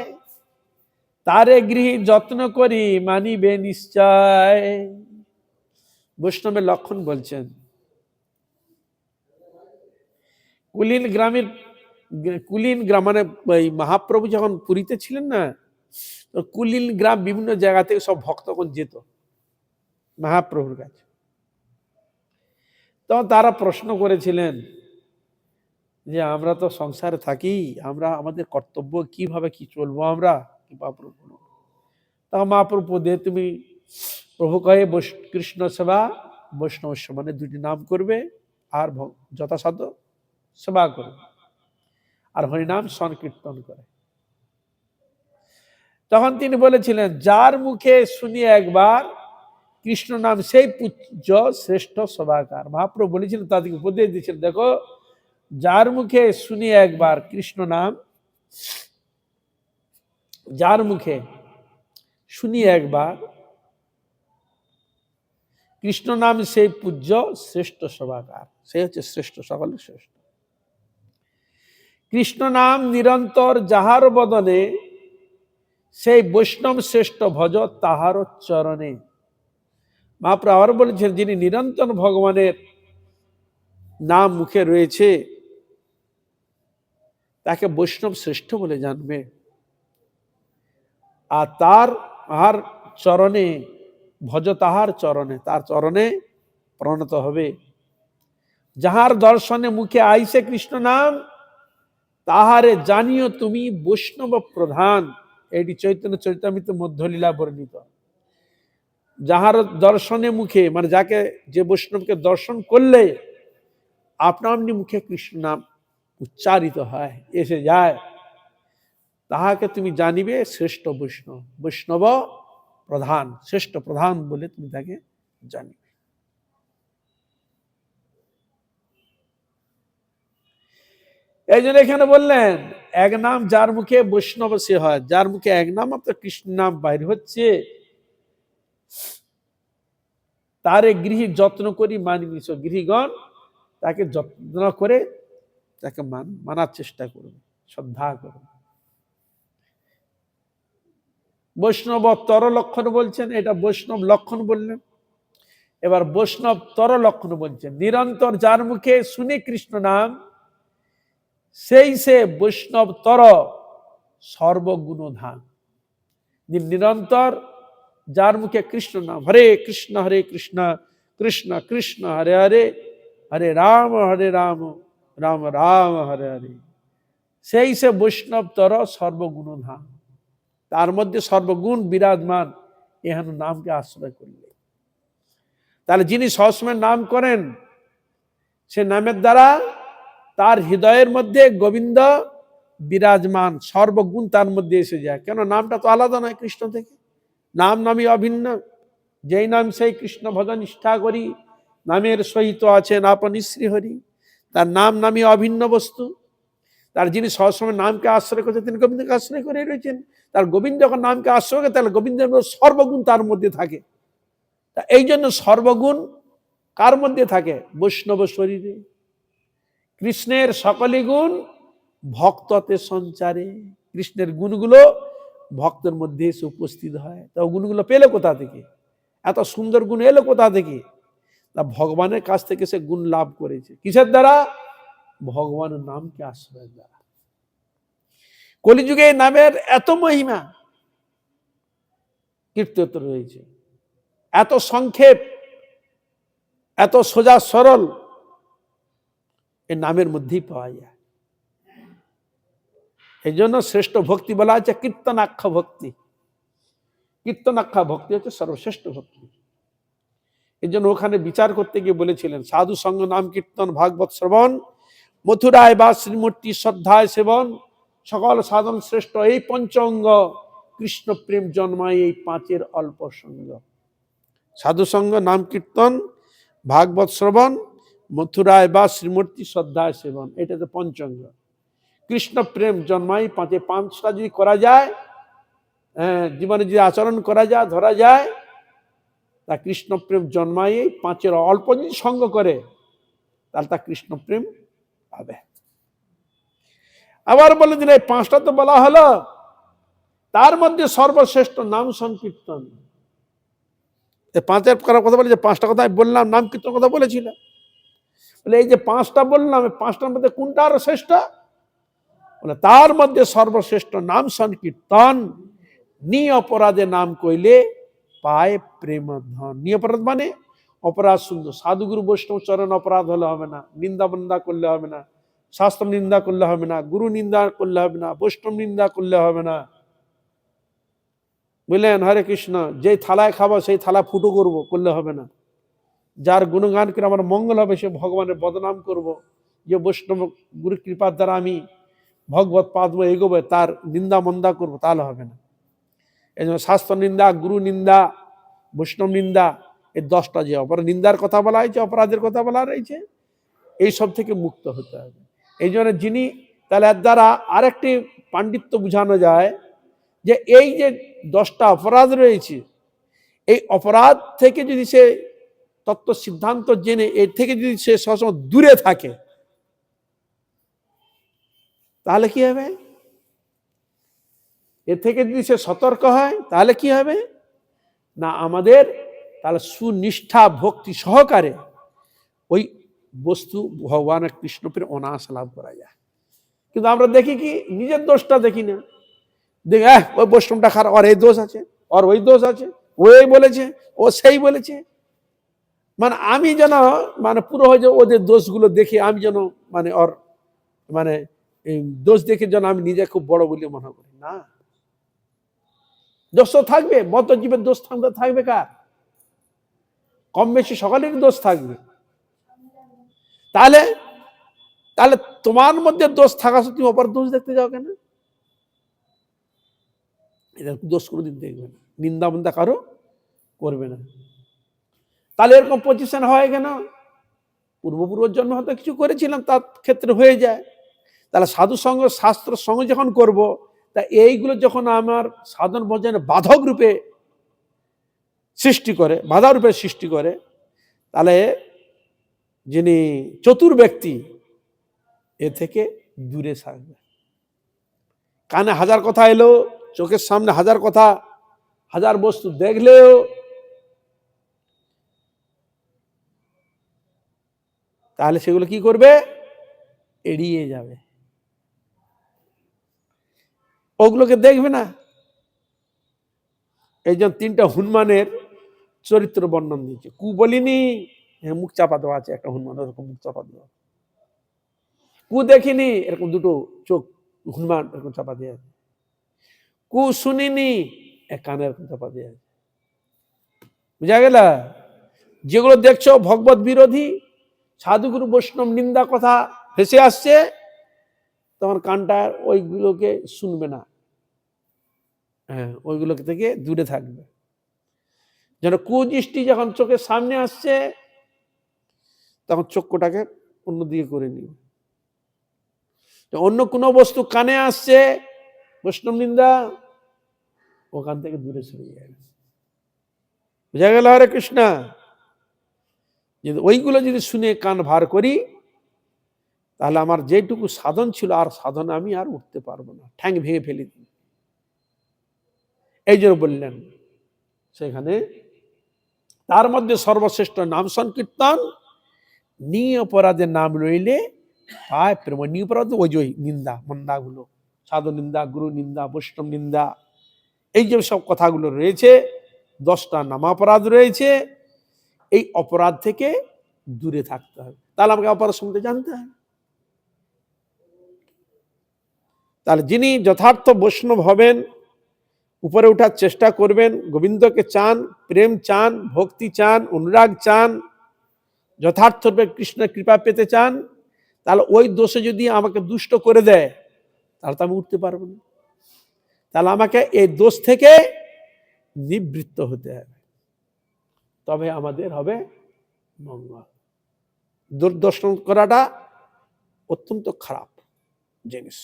তারে গৃহী যত্ন করি মানিবে নিশ্চয়। বৈষ্ণবের লক্ষণ বলছেন। কুলিন গ্রাম মানে মহাপ্রভু যখন পুরীতে ছিলেন না, তো কুলিন গ্রাম বিভিন্ন জায়গা থেকে সব ভক্তগণ যেত মহাপ্রভুর কাছে। তখন তারা প্রশ্ন করেছিলেন যে আমরা তো সংসারে থাকি, আমরা আমাদের কর্তব্য কিভাবে কি চলবো আমরা। তখন মহাপ্রভু দে তুমি প্রভু কহে কৃষ্ণ সেবা বৈষ্ণব সেবা, মানে দুটি নাম করবে আর যথাসাধ্য সেবা করবে আর হরিনাম সংকীর্তন করে। তখন তিনি বলেছিলেন যার মুখে শুনি একবার কৃষ্ণ নাম সেই পূজ্য শ্রেষ্ঠ সভাকার। মহাপ্রভু বলেছিলেন, তাদেরকে উপদেশ দিয়েছিলেন, দেখো যার মুখে শুনি একবার কৃষ্ণ নাম, যার মুখে শুনি একবার কৃষ্ণ নাম সেই পূজ্য শ্রেষ্ঠ সভাকার, সে হচ্ছে শ্রেষ্ঠ, সকলের শ্রেষ্ঠ। কৃষ্ণ নাম নিরন্তর যাহার বদনে, সেই বৈষ্ণব শ্রেষ্ঠ ভজ তাহার চরণে। মহাপ্রভু আবার বলেছেন, যিনি নিরন্তর ভগবানের নাম মুখে রয়েছে তাকে বৈষ্ণব শ্রেষ্ঠ বলে জানবে, আর তার চরণে ভজ তাহার চরণে, তার চরণে প্রণত হবে। যাহার দর্শনে মুখে আইছে কৃষ্ণ নাম, তাহারে জানিও তুমি বৈষ্ণব প্রধান। এটি চৈতন্য চরিতামৃত মধ্যলীলা বর্ণিত। যাহার দর্শনে মুখে, মানে যাকে, যে বৈষ্ণবকে দর্শন করলে আপনা আপনি মুখে কৃষ্ণ নাম উচ্চারিত হয়, এসে যায়, তাহাকে তুমি জানিবে শ্রেষ্ঠ বৈষ্ণব, বৈষ্ণব প্রধান, শ্রেষ্ঠ প্রধান বলে তুমি তাকে জানিবে। এই জন্য এখানে বললেন এক নাম যার মুখে বৈষ্ণব সে হয়, যার মুখে এক নাম অর্থাৎ কৃষ্ণ নাম বাইর হচ্ছে, তারে গৃহী যত্ন করি মানিবি। গৃহীগণ তাকে যত্ন করে তাকে মানার চেষ্টা করবে, শ্রদ্ধা করবে। বৈষ্ণব তর লক্ষণ বলছেন, এটা বৈষ্ণব লক্ষণ বললেন। এবার বৈষ্ণব তর লক্ষণ বলছেন, নিরন্তর যার মুখে শুনি কৃষ্ণ নাম, সেই সে বৈষ্ণব তর সর্বগুণধান। নিরন্তর যার মুখে কৃষ্ণ নাম, হরে কৃষ্ণ কৃষ্ণ কৃষ্ণ হরে হরে, হরে রাম রাম রাম হরে হরে, সেই সে বৈষ্ণব তর সর্বগুণধান। তার মধ্যে সর্বগুণ বিরাজমান, এহেন নামকে আশ্রয় করলে। তাহলে যিনি সবসময় নাম করেন, সে নামের দ্বারা তার হৃদয়ের মধ্যে গোবিন্দ বিরাজমান, সর্বগুণ তার মধ্যে এসে যায়। কেন, নামটা তো আলাদা নয় কৃষ্ণ থেকে, নাম নামই অভিন্ন। যেই নাম সেই কৃষ্ণ ভজন নিষ্ঠা করি, নামের সহিত আছেন আপনি শ্রীহরি। তার নাম নামই অভিন্ন বস্তু। তার যিনি সবসময় নামকে আশ্রয় করছেন, তিনি গোবিন্দকে আশ্রয় করে রয়েছেন। তার গোবিন্দ যখন নামকে আশ্রয় করে, তাহলে গোবিন্দের সর্বগুণ তার মধ্যে থাকে। তা এই জন্য সর্বগুণ কার মধ্যে থাকে? বৈষ্ণব শরীরে। কৃষ্ণের সকলই গুণ ভক্ততে সঞ্চারে, কৃষ্ণের গুণগুলো ভক্তের মধ্যে এসে উপস্থিত হয়। তা গুণগুলো পেলে কোথা থেকে? এত সুন্দর গুণ এলো কোথা থেকে? তা ভগবানের কাছ থেকে সে গুণ লাভ করেছে। কিসের দ্বারা? ভগবানের নামকে আশ্রয়ের দ্বারা। কলিযুগে নামের এত মহিমা কীর্তিত রয়েছে, এত সংক্ষেপ, এত সোজা সরল, এই নামের মধ্যেই পাওয়া যায়। এই জন্য শ্রেষ্ঠ ভক্তি বলা হচ্ছে কীর্তনাখ্যা ভক্তি। কীর্তনাখ্যা ভক্তি হচ্ছে সর্বশ্রেষ্ঠ ভক্তি। এই জন্য ওখানে বিচার করতে গিয়ে বলেছিলেন, সাধু সঙ্গ নাম কীর্তন ভাগবত শ্রবণ, মথুরায় বা শ্রীমূর্তি শ্রদ্ধায় সেবন, সকল সাধন শ্রেষ্ঠ এই পঞ্চঙ্গ, কৃষ্ণ প্রেম জন্মায় এই পাঁচের অল্প সঙ্গ। সাধু সঙ্গ নাম কীর্তন ভাগবত শ্রবণ, মথুরায় বা শ্রীমূর্তি শ্রদ্ধায় সেবন, এটা তো পঞ্চঙ্গ। কৃষ্ণ প্রেম জন্মায় পাঁচে, পাঁচটা যদি করা যায়, জীবনে যদি আচরণ করা যায়, ধরা যায়, তা কৃষ্ণ প্রেম জন্মায়। পাঁচের অল্প যদি সঙ্গ করে তাহলে তা কৃষ্ণ প্রেম পাবে। আবার বলে দিলে পাঁচটা তো বলা হলো, তার মধ্যে সর্বশ্রেষ্ঠ নাম সংকীর্তন। পাঁচের কথা বলে, যে পাঁচটা কথা বললাম, নাম কীর্তন কথা বলেছিল, বলে এই যে পাঁচটা বললাম, পাঁচটার মধ্যে কোনটা আরো শ্রেষ্ঠ? বলে তার মধ্যে সর্বশ্রেষ্ঠ নাম সংকীর্তন। নিঅপরাধে নাম কইলে পায় প্রেম ধন। নিঅপরাধ মানে অপরাধ শূন্য। সাধুগুরু বৈষ্ণব চরণ অপরাধ হলে হবে না, নিন্দা বন্দা করলে হবে না, শাস্ত্র নিন্দা করলে হবে না, গুরু নিন্দা করলে হবে না, বৈষ্ণব নিন্দা করলে হবে না। বুঝলেন? হরে কৃষ্ণ। যেই থালায় খাবো সেই থালা ফুটো করবো, করলে হবে না। যার গুণগান করে আমার মঙ্গল হবে সে ভগবানের বদনাম করব। যে বৈষ্ণব গুরু কৃপার দ্বারা আমি ভগবত পাদ এগোবে, তার নিন্দা মন্দা করবো, তাহলে হবে না। এই জন্য শাস্ত্র নিন্দা, গুরু নিন্দা, বৈষ্ণব নিন্দা, এই 10টা যে নিন্দার কথা বলা হয়েছে, অপরাধের কথা বলা রয়েছে, এইসব থেকে মুক্ত হতে হবে। এই জন্য যিনি, তাহলে এর দ্বারা আরেকটি পাণ্ডিত্য বোঝানো যায় যে এই যে 10টা অপরাধ রয়েছে, এই অপরাধ থেকে যদি সে তত্ত্ব সিদ্ধান্ত জেনে এর থেকে যদি সে সবসময় দূরে থাকে, তাহলে কি হবে? এর থেকে যদি সে সতর্ক হয় তাহলে কি হবে না, আমাদের তাহলে সুনিষ্ঠা ভক্তি সহকারে ওই বস্তু ভগবানের কৃষ্ণপের অনায়াস লাভ করা যায়। কিন্তু আমরা দেখি কি, নিজের দোষটা দেখি না, দেখ ওই বৈষ্ণবটা খারাপ, ওর এই দোষ আছে, ওর ওই দোষ আছে, ওই বলেছে, ও সেই বলেছে। মানে আমি যেন মানে পুরো হয়ে যে ওদের দোষগুলো দেখে আমি যেন মানে ওর মানে দোষ দেখে যেন আমি নিজে খুব বড় বলে মনে করি না। দোষ তো থাকবে, মত জীবের দোষ থাকবে কার? কম বেশি সকলেরই দোষ থাকবে। তাহলে তাহলে তোমার মধ্যে দোষ থাকা সত্ত্বেও অপর দোষ দেখতে যাও কেন? এটা দোষ কোনোদিন দেখবে না, নিন্দা বন্দা কারো করবে না। তাহলে এরকম পজিশন হয় কেন? পূর্বপূর্ব জন্ম হয়তো কিছু করেছিলাম, তার ক্ষেত্রে হয়ে যায়। তাহলে সাধু সঙ্গ, শাস্ত্র সঙ্গ যখন করব, তা এইগুলো যখন আমার সাধন ভজনে বাধক রূপে সৃষ্টি করে, বাধা রূপে সৃষ্টি করে, তাহলে যিনি চতুর ব্যক্তি এ থেকে দূরে থাকবে। কানে হাজার কথা এলো, চোখের সামনে হাজার কথা, হাজার বস্তু দেখলেও তাহলে সেগুলো কি করবে? এড়িয়ে যাবে, ওগুলোকে দেখবে না। এই জন্য 3টা হনুমানের চরিত্র বর্ণন দিয়েছে। কু বলিনি, মুখ চাপা দেওয়া আছে একটা হনুমান, ওরকম মুখ চাপা দেওয়া। কু দেখিনি, এরকম দুটো চোখ হনুমান এরকম চাপা দিয়ে আছে। কু শুনিনি, এক কানে এরকম চাপা দিয়ে আছে। বুঝা গেল? যেগুলো দেখছো ভগবত বিরোধী, সাধুগুরু বৈষ্ণব নিন্দা কথা ভেসে আসছে, তখন কানটা ওইগুলোকে শুনবে না, হ্যাঁ, ওইগুলোকে থেকে দূরে থাকবে। যেন কুদৃষ্টি যখন চোখের সামনে আসছে, তখন চক্ষুটাকে অন্যদিকে করে নিবে। অন্য কোনো বস্তু কানে আসছে, বৈষ্ণব নিন্দা, ওখান থেকে দূরে সরে যায়। বুঝা গেল? হরে কৃষ্ণ। ওইগুলো যদি শুনে কান ভার করি, তাহলে আমার যেটুকু সাধন ছিল আর সাধন আমি আর উঠতে পারবো না, ঠ্যাং ভেঙে ফেলে দিই। এই জন্য বললেন সেখানে তার মধ্যে সর্বশ্রেষ্ঠ নাম সংকীর্তন, নিঅপরাধের নাম লইলে পায় প্রেম। নিঅপরাধ ওই যে নিন্দা মন্দাগুলো, সাধু নিন্দা, গুরু নিন্দা, বৈষ্ণব নিন্দা, এই যে সব কথাগুলো রয়েছে, 10টা নামাপরাধ রয়েছে, এই অপরাধ থেকে দূরে থাকতে হবে। তাহলে আমাকে অপরাধ সম্বন্ধে জানতে হবে। তাহলে যিনি যথার্থ বৈষ্ণব হবেন, উপরে ওঠার চেষ্টা করবেন, গোবিন্দকে চান, প্রেম চান, ভক্তি চান, অনুরাগ চান, যথার্থরূপে কৃষ্ণের কৃপা পেতে চান, তাহলে ওই দোষে যদি আমাকে দুষ্ট করে দেয়, তাহলে তো আমি উঠতে পারবো না। তাহলে আমাকে এই দোষ থেকে নিবৃত্ত হতে হবে, তবে আমাদের হবে মঙ্গল। দুর্দর্শন করাটা অত্যন্ত খারাপ, জিনিস।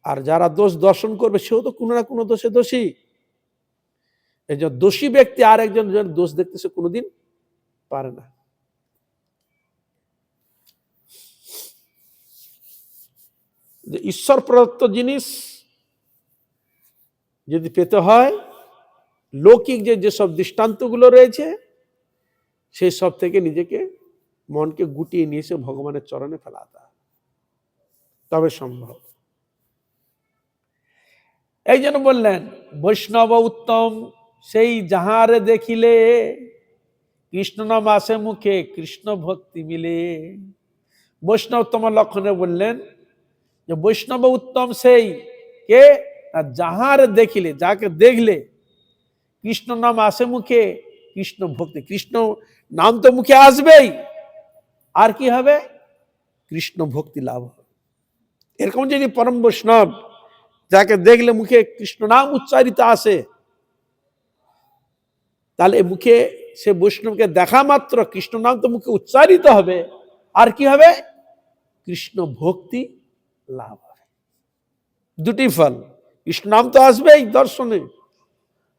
আর যারা দোষ দর্শন করবে সেও তো কোনো না কোনো দোষে দোষী। এই যে দোষী ব্যক্তি আর একজন দোষ দেখতে সে কোনোদিন পারে না। যে ঈশ্বর প্রদত্ত জিনিস যদি পেতে হয়, লৌকিক যেসব দৃষ্টান্তগুলো রয়েছে সেই সব থেকে নিজেকে মনকে গুটিয়ে নিয়ে এসে ভগবানের চরণে ফেলাতে, তবে সম্ভব। এই জন্য বললেন বৈষ্ণব উত্তম সেই যাহারে দেখিলে কৃষ্ণ নাম আসে মুখে কৃষ্ণ ভক্তি মিলে। বৈষ্ণব তোমার লক্ষণে বললেন যে বৈষ্ণব উত্তম সেই কে, যাহারে দেখিলে, যাকে দেখলে কৃষ্ণ নাম আসে মুখে কৃষ্ণ ভক্তি, কৃষ্ণ নাম তো মুখে আসবেই, আর কি হবে, কৃষ্ণ ভক্তি লাভ হবে। এরকম যদি পরম বৈষ্ণব যাকে দেখলে মুখে কৃষ্ণ নাম উচ্চারিত আসে, তাহলে মুখে সে বৈষ্ণবকে দেখা মাত্র কৃষ্ণ নাম তো মুখে উচ্চারিত হবে, আর কি হবে, কৃষ্ণ ভক্তি লাভ হবে। দুটি ফল, কৃষ্ণ নাম তো আসবেই দর্শনে,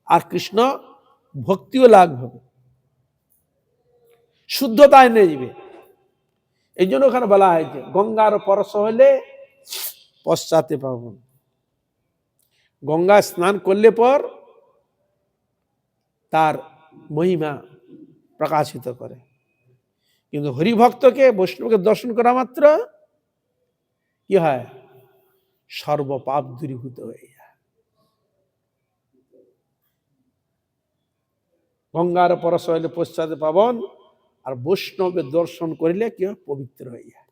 আর কৃষ্ণ ভক্তিও লাভ হবে, শুদ্ধতা এনে যাবে। এই জন্য ওখানে বলা হয়েছে গঙ্গার পরশ হলে পশ্চাতে পাবন। গঙ্গা স্নান করলে পর তার মহিমা প্রকাশিত করে, কিন্তু হরিভক্তকে বৈষ্ণবকে দর্শন করা মাত্র কি হয়, সর্বপাপ দূরীভূত হয়ে যায়। গঙ্গার পরশ হইলে পশ্চাতে পাবন, আর বৈষ্ণবের দর্শন করিলে কি হয়, পবিত্র হয়ে যায়,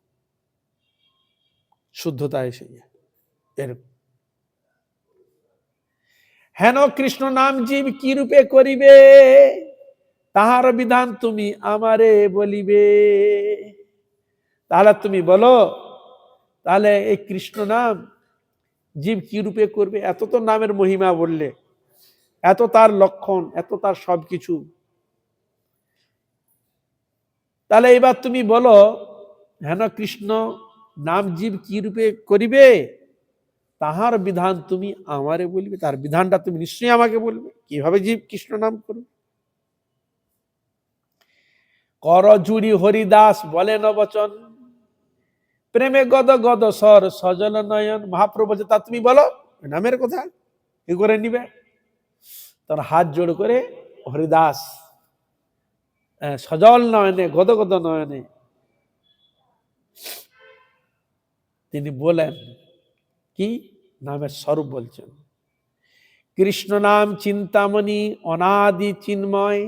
শুদ্ধতা এসে যায়। এরকম হেন কৃষ্ণ নাম জীব কি রূপে করিবে, তাহার বিধান তুমি আমারে বলিবে। তাহলে তুমি বলো, তাহলে এই কৃষ্ণ নাম জীব কি রূপে করবে? এত তো নামের মহিমা বললে, এত তার লক্ষণ, এত তার সবকিছু, তাহলে এবার তুমি বলো হেন কৃষ্ণ নাম জীব কি রূপে করিবে, তাহার বিধান তুমি আমারে বলবে। তার বিধানটা তুমি নিশ্চয়ই আমাকে বলবে, কিভাবে জীব কৃষ্ণ নাম করবে। কর জুড়ি হরিদাস বলেন বচন, প্রেমে গদ গদ সর সজল নয়ন। মহাপ্রভু বলছে তা তুমি বলো নামের কথা, কি করে নিবে? তার হাত জোড় করে হরিদাস সজল নয়নে গদ গদ নয়নে তিনি বলেন কি নামের স্বরূপ বলছেন। কৃষ্ণ নাম চিন্তামণি অনাদি চিন্ময়,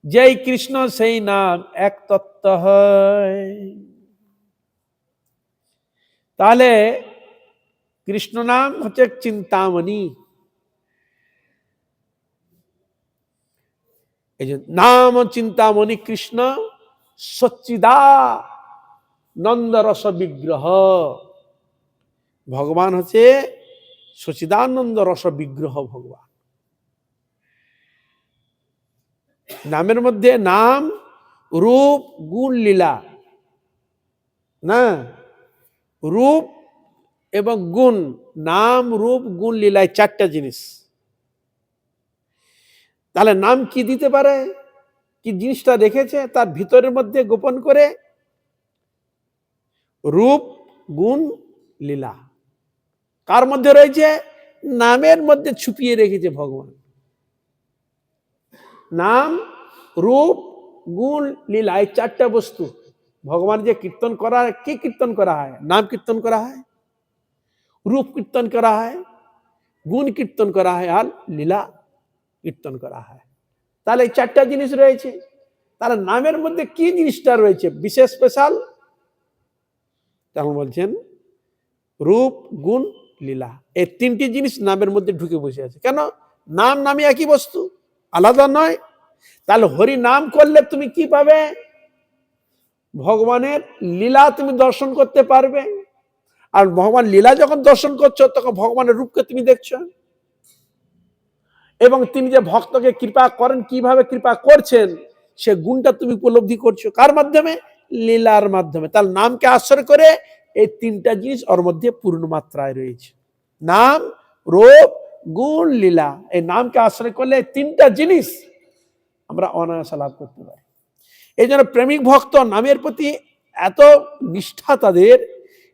যেই কৃষ্ণ সেই নাম এক তত্ত্ব হয়। তাহলে কৃষ্ণ নাম হচ্ছে চিন্তামণি। এই যে নাম চিন্তামণি কৃষ্ণ সচ্চিদানন্দ রস বিগ্রহ, ভগবান হচ্ছে সচ্চিদানন্দ রস বিগ্রহ ভগবান। নামের মধ্যে নাম রূপ গুণ লীলা, না রূপ এবং গুণ, নাম রূপ গুণ লীলা, চারটা জিনিস। তাহলে নাম কি দিতে পারে, কি জিনিসটা রেখেছে তার ভিতরের মধ্যে গোপন করে, রূপ গুণ লীলা কার মধ্যে রয়েছে, নামের মধ্যে ছুপিয়ে রেখেছে ভগবান। নাম রূপ গুণ লীলা, এই চারটা বস্তু ভগবান যে কীর্তন করা, কি কীর্তন করা হয়, নাম কীর্তন করা হয়, রূপ কীর্তন করা হয়, গুণ কীর্তন করা হয়, আর লীলা কীর্তন করা হয়। তাহলে এই চারটা জিনিস রয়েছে। তাহলে নামের মধ্যে কি জিনিসটা রয়েছে বিশেষ স্পেশাল, তেমন বলছেন রূপ গুণ লীলা, এই তিনটি জিনিস নামের মধ্যে ঢুকে বসে আছে। কেন? নাম নামে একই বস্তু, আলাদা নয়। তাহলে হরি নাম করলে তুমি কি পাবে, ভগবানের লীলা তুমি দর্শন করতে পারবে। আর ভগবান লীলা যখন দর্শন করছো তখন ভগবানের রূপকে তুমি দেখছো, এবং তিনি যে ভক্তকে কৃপা করেন, কিভাবে কৃপা করছেন সে গুণটা তুমি উপলব্ধি করছো। কার মাধ্যমে? লীলার মাধ্যমে। তার নামকে আশ্রয় করে এই তিনটা জিনিস ওর মধ্যে পূর্ণ মাত্রায় রয়েছে, নাম, রূপ, গুণ, লীলা। এই নামকে আশ্রয় করলে তিনটা জিনিস আমরা অনায়াসে লাভ করতে পারি। এই জন্য প্রেমিক ভক্ত নামের প্রতি এত নিষ্ঠা তাদের,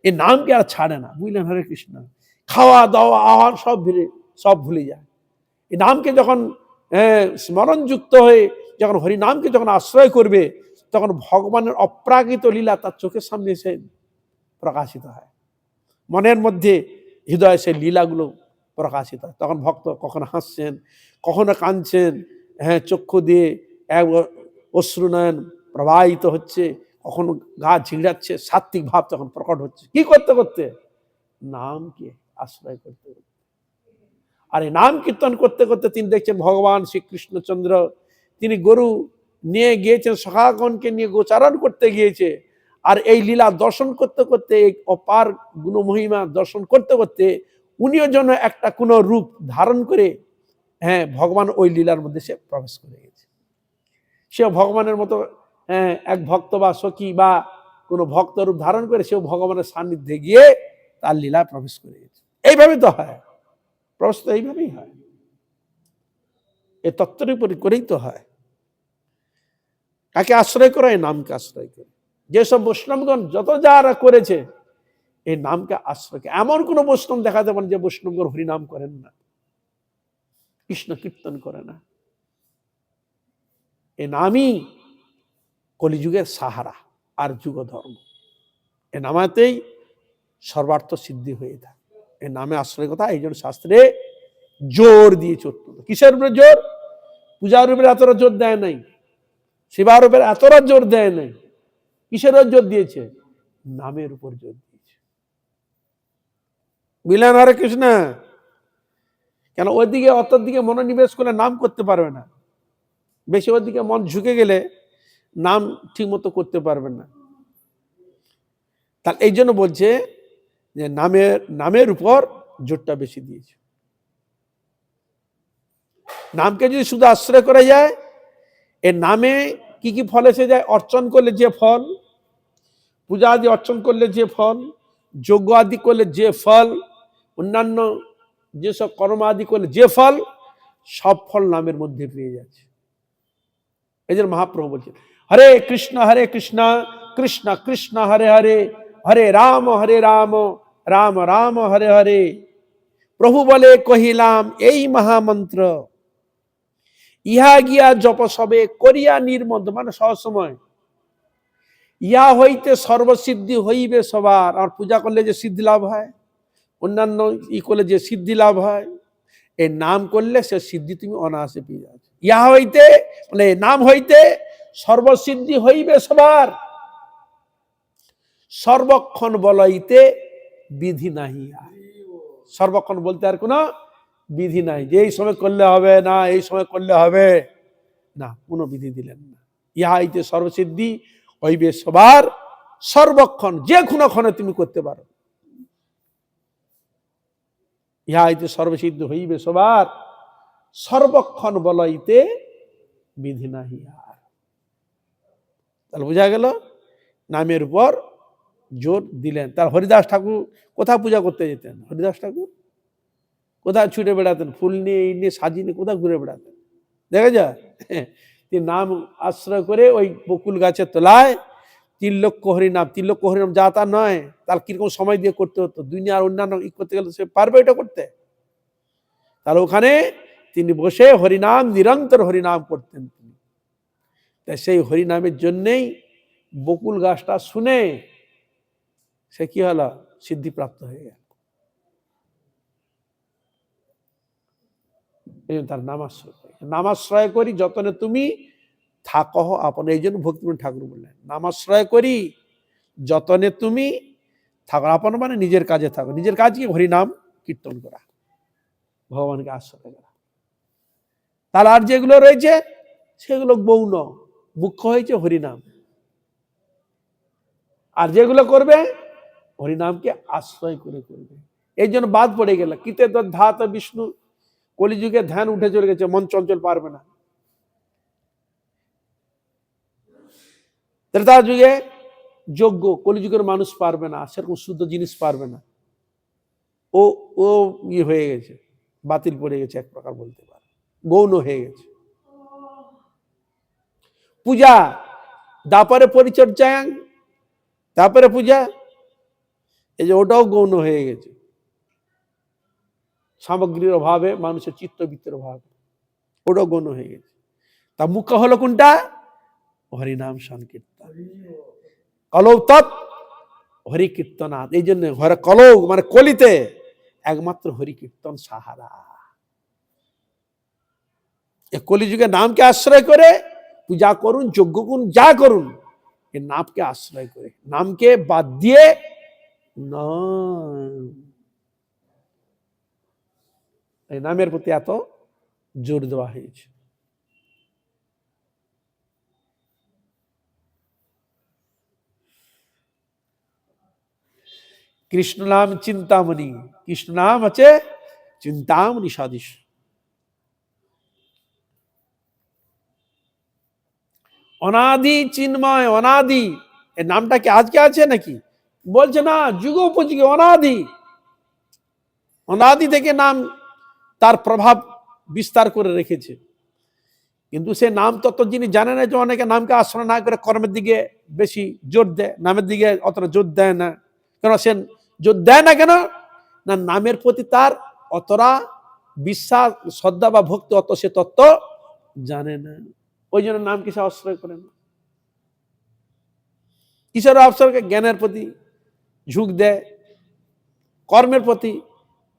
এই নামকে আর ছাড়ে না, বুঝলেন? হরে কৃষ্ণ, খাওয়া দাওয়া আহার সব ভুলে যায়। এই নামকে যখন স্মরণযুক্ত হয়ে যখন হরিনামকে যখন আশ্রয় করবে, তখন ভগবানের অপ্রাকৃত লীলা তার চোখের সামনে এসে প্রকাশিত হয়, মনের মধ্যে হৃদয়ে সেই লীলাগুলো প্রকাশিত হয়। তখন ভক্ত কখনো হাসছেন, কখনো কাঁদছেন, চক্ষু দিয়ে এক অশ্রুনয়ন প্রবাহিত হচ্ছে, কখনো গা ঝিঁড়াচ্ছে, সাত্বিক ভাব তখন প্রকট হচ্ছে। কি করতে করতে? নামকে আশ্রয় করতে করতে। আর এই নাম কীর্তন করতে করতে তিনি দেখছেন ভগবান শ্রীকৃষ্ণচন্দ্র তিনি গরু নিয়ে গিয়েছেন, সখাগণকে নিয়ে গোচারণ করতে গিয়েছে। আর এই লীলা দর্শন করতে করতে, এই অপার গুণমহিমা দর্শন করতে করতে উনিও যেন একটা কোনো রূপ ধারণ করে ভগবান ওই লীলার মধ্যে সে প্রবেশ করে গেছে। সে ভগবানের মতো এক ভক্ত বা সখী বা কোনো ভক্ত রূপ ধারণ করে সেও ভগবানের সান্নিধ্যে গিয়ে তার লীলায় প্রবেশ করে গেছে। এইভাবে তো হয়, প্রবেশ তো এইভাবেই হয়, এই তত্ত্বের উপর করেই তো হয়। কাকে আশ্রয় করে? এই নামকে আশ্রয় করে। যেসব বৈষ্ণবগণ যত যারা করেছে এই নামকে আশ্রয় করে। এমন কোন বৈষ্ণব দেখা যাবে না যে বৈষ্ণবগণ হরিনাম করেন না, কৃষ্ণ কীর্তন করে না। এই নামই কলিযুগের সাহারা আর যুগ ধর্ম। এ নামাতেই সর্বার্থ সিদ্ধি হয়ে থাকে। এই নামে আশ্রয় কথা এই জন্য শাস্ত্রে জোর দিয়েছে অত্যন্ত। কিসের উপরে জোর? পূজার উপরে এতটা জোর দেয় নাই, সেবার উপরে এতটা জোর দেয় নাই। কিসের জোর দিয়েছে? নামের উপর জোর দিয়েছে। বুঝলেন? হরে কৃষ্ণ। কেন ওইদিকে অতর দিকে মনোনিবেশ করলে নাম করতে পারবে না, বেশি ওর দিকে মন ঝুঁকে গেলে নাম ঠিক মতো করতে পারবেন না। তাহলে এই জন্য বলছে যে নামের উপর জোরটা বেশি দিয়েছে। নামকে যদি শুধু আশ্রয় করা যায়, এর নামে কি কি ফল এসে যায়? অর্চন করলে যে ফল, পূজা আদি অর্চন করলে যে ফল, যজ্ঞ আদি করলে যে ফল, অন্যান্য যেসব কর্ম আদি করলে যে ফল, সব ফল নামের মধ্যে পেয়ে যাচ্ছে। এই জন্য মহাপ্রভু বলছেন হরে কৃষ্ণ কৃষ্ণ কৃষ্ণ হরে হরে, হরে রাম রাম রাম হরে হরে। প্রভু বলে কহিলাম এই মহামন্ত্র, ইহা গিয়া জপ সবে করিয়া নির্মন্ত্র। মানে সব সময় ইহা হইতে সর্বসিদ্ধি হইবে সবার। আর পূজা করলে যে সিদ্ধি লাভ হয়, অন্যান্য করলে যে সিদ্ধি লাভ হয়, এই নাম করলে সে সিদ্ধি তুমি অনায়াসে পেয়ে যাচ্ছ। ইহা হইতে মানে নাম হইতে সর্বসিদ্ধি হইবে সবার, সর্বক্ষণ বলাইতে বিধি নাহি। সর্বক্ষণ বলতে আর কোনো বিধি নাই যে এই সময় করলে হবে না, এই সময় করলে হবে না, কোনো বিধি দিলেন না। ইহা হইতে সর্বসিদ্ধি হইবে সবার, সর্বক্ষণ যে কোনো ক্ষণে তুমি করতে পারো। ইহা হইতে সর্বসিদ্ধি হইবে সবার, সর্বক্ষণ বলাইতে বিধি নাহি। আর তাহলে বোঝা গেল নামের উপর জোর দিলেন। তার হরিদাস ঠাকুর কোথায় পূজা করতে যেতেন? হরিদাস ঠাকুর কোথায় ছুটে বেড়াতেন? ফুল নিয়ে এই নিয়ে সাজিয়ে নিয়ে কোথায় ঘুরে বেড়াতেন? দেখা যায় তিনি নাম আশ্রয় করে ওই বকুল গাছের তলায় 3 লক্ষ হরিনাম, 3 লক্ষ হরিনাম যা তা নয়, তার কিরকম সময় দিয়ে করতে হতো। দুনিয়ার অন্যান্য করতে গেলে সে পারবে এটা করতে? তাহলে ওখানে তিনি বসে হরিনাম, নিরন্তর হরিনাম করতেন তিনি। তাই সেই হরিনামের জন্যেই বকুল গাছটা শুনে সে কি হলো? সিদ্ধিপ্রাপ্ত হয়ে গেল। তার নামাশ্রয় করি যতনে তুমি থাকো আপন। এই জন্য ভক্তিবিনোদ ঠাকুর বললেন নামাশ্রয় করি যতনে তুমি থাকো আপন, মানে নিজের কাজে থাকো। নিজের কাজ কি? হরিনাম কীর্তন করা, ভগবানকে আশ্রয় করা। তাহলে আর যেগুলো রয়েছে সেগুলো গৌণ, মুখ্য হয়েছে হরিনাম। আর যেগুলো করবে হরিনামকে আশ্রয় করে করবে। এই জন্য বাদ পড়ে গেল কিতে ধাত বিষ্ণু। কলিযুগে ধ্যান উঠে চলে গেছে, মন চঞ্চল পারবে না। ত্রেতা যুগে যোগ্য, কলিযুগের মানুষ পারবে না, সেরকম শুদ্ধ জিনিস পারবে না। ও ও ইয়ে হয়ে গেছে, বাতিল পড়ে গেছে, এক প্রকার বলতে পারে, গৌণ হয়ে গেছে। পূজা, তারপরে পরিচর্যা, তারপরে পূজা, এই যে ওটাও গৌণ হয়ে গেছে, সামগ্রীর অভাবে, মানুষের চিত্তবৃত্তির অভাবে ওটাও গৌণ হয়ে গেছে। তা মুখ্য হলো কোনটা? হরিনাম সংকীর্তন। কলৌ তৎ হরি কীর্তনাথ। এই জন্য ঘরে কলৌ মানে কলিতে একমাত্র হরি কীর্তন সাহারা। কলিযুগে নামকে আশ্রয় করে পূজা করুন, যজ্ঞ করুন, যা করুন, এই নামকে আশ্রয় করে, নামকে বাদ দিয়ে নয়। এই নামের প্রতি এত জোর দেওয়া হয়েছে। কৃষ্ণ নাম চিন্তামণি, কৃষ্ণ নাম আছে চিন্তামণি সদৃশ। অনাদি চিন্ময়, অনাদি, এই নামটা কি আজকে আছে নাকি? বলছে না, যুগোপযোগী, অনাদি, অনাদি থেকে নাম তার প্রভাব বিস্তার করে রেখেছে। কিন্তু সে নাম তত্ত্ব যিনি জানে না, যে অনেকে নামকে আশ্রয় না করে কর্মের দিকে বেশি জোর দেয়, নামের দিকে অতটা জোর দেয় না। কেন সে জোর দেয় না? কেন না, নামের প্রতি তার অতটা বিশ্বাস, শ্রদ্ধা বা ভক্তি অত সে তত্ত্ব জানে না, ওই জন্য নামকে সে আশ্রয় করে না। কিসের আশ্রয়? জ্ঞানের প্রতি ঝুঁক দেয়, কর্মের প্রতি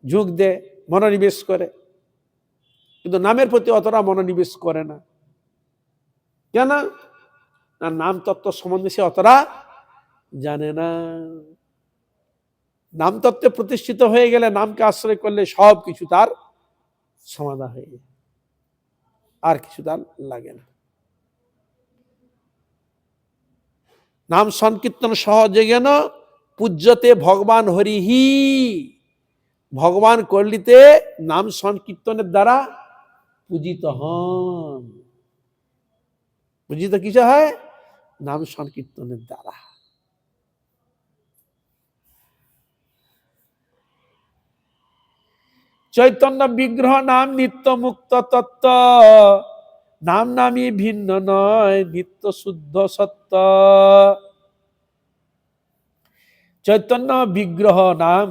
ঝুঁক দেয়, মনোনিবেশ করে, কিন্তু নামের প্রতি অতটা মনোনিবেশ করে না। কেন না, নাম তত্ত্ব সম্বন্ধে সে অতটা জানে না। নাম তত্ত্বে প্রতিষ্ঠিত হয়ে গেলে, নামকে আশ্রয় করলে সব কিছু তার সমাধান হয়ে যায়, আর কিছু তার লাগে না। নাম সংকীর্তন সহজে জ্ঞান পূজ্যতে ভগবান হরিহি। ভগবান কর্লিতে নাম সংকীর্তনের দ্বারা পূজিত হন। পূজিত কিসে হয়? নাম সংকীর্তনের দ্বারা। চৈতন্য বিগ্রহ নাম নিত্য মুক্ত তত্ত্ব, নাম নামই ভিন্ন নয়, নিত্য শুদ্ধ সত্য। চৈতন্য বিগ্রহ নাম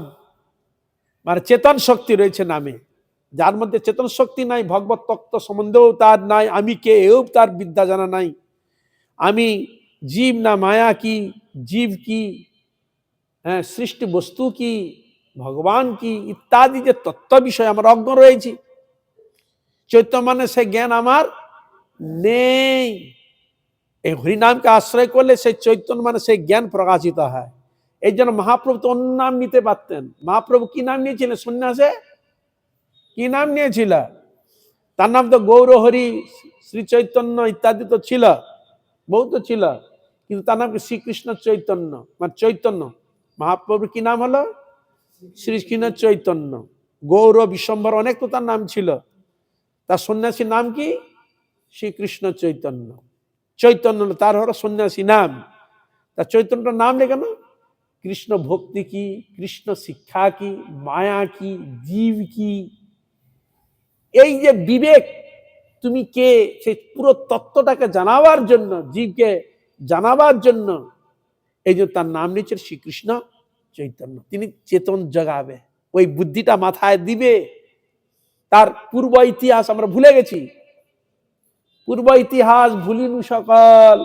মানে চেতন শক্তি রয়েছে নামে, যার মধ্যে চেতন শক্তি নাই, ভগবত তত্ত্ব সম্বন্ধেও তার নাই, আমি কে এও তার বিদ্যা জানা নাই, আমি জীব না মায়া কি, জীব কি, হ্যাঁ, সৃষ্টি বস্তু কি, ভগবান কি, ইত্যাদি যে তত্ত্ব বিষয় আমার অজ্ঞ রয়েছি, চৈতন্য মানে সে জ্ঞান আমার নেই। এই হরিনামকে আশ্রয় করলে সেই চৈতন্য মানে সেই জ্ঞান প্রকাশিত হয়। এই জন্য মহাপ্রভু তো অন্য নাম নিতে পারতেন। মহাপ্রভু কি নাম নিয়েছিলেন? সন্ন্যাসে কি নাম নিয়েছিল? তার নাম তো গৌর হরি, শ্রী চৈতন্য ইত্যাদি তো ছিল, বহুত ছিল, কিন্তু তার নাম কি শ্রীকৃষ্ণ চৈতন্য, মানে চৈতন্য। মহাপ্রভুর কি নাম হলো? শ্রীকৃষ্ণ চৈতন্য। গৌর, বিশ্বম্বর, অনেক তো তার নাম ছিল। তার সন্ন্যাসীর নাম কি? শ্রীকৃষ্ণ চৈতন্য। চৈতন্য তার হলো সন্ন্যাসী নাম। তার চৈতন্যর নাম কেন? কৃষ্ণ ভক্তি কি, কৃষ্ণ শিক্ষা কি, মায়া কি, জীব কি, এই যে বিবেক, তুমি কে, সেই পুরো তত্ত্বটাকে জানাবার জন্য, জীবকে জানাবার জন্য, এই যে তার নাম নিচ্ছে শ্রীকৃষ্ণ চৈতন্য। তিনি চেতন জগাবে, ওই বুদ্ধিটা মাথায় দিবে। তার পূর্ব ইতিহাস আমরা ভুলে গেছি, পূর্ব ইতিহাস ভুলিনু সকল।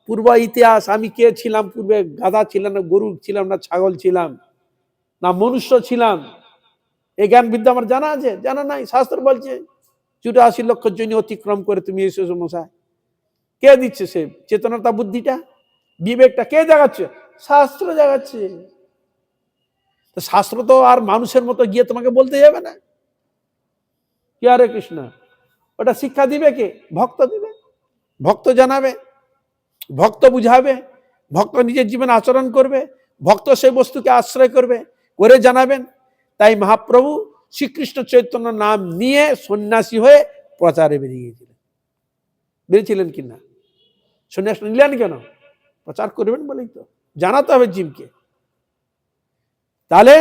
পূর্ব ইতিহাস, আমি কে ছিলাম পূর্বে? গাধা ছিলাম না, গরু ছিলাম না, ছাগল ছিলাম না, মনুষ্য ছিলাম? এই জ্ঞান বিদ্যা আমার জানা আছে? জানা নাই। শাস্ত্র বলছে ৮৪ লক্ষ জনি অতিক্রম করে তুমি এসেছো মশাই। কে দিচ্ছে সে চেতনতা, বুদ্ধিটা, বিবেকটা? কে জাগাচ্ছে? শাস্ত্র জাগাচ্ছে। শাস্ত্র তো আর মানুষের মতো গিয়ে তোমাকে বলতে যাবে না কি হরে কৃষ্ণ। ওটা শিক্ষা দিবে কে? ভক্ত দিবে, ভক্ত জানাবে, ভক্ত বুঝাবে, ভক্ত নিজের জীবনে আচরণ করবে, ভক্ত সেই বস্তুকে আশ্রয় করবে, করে জানাবেন। তাই মহাপ্রভু শ্রীকৃষ্ণ চৈতন্য নাম নিয়ে সন্ন্যাসী হয়ে প্রচারে বেরিয়েছিলেন। বেরিয়েছিলেন কিনা? সন্ন্যাস নিলেন কেন? প্রচার করবেন বলেই তো, জানাতে হবে জীবকে। তাহলে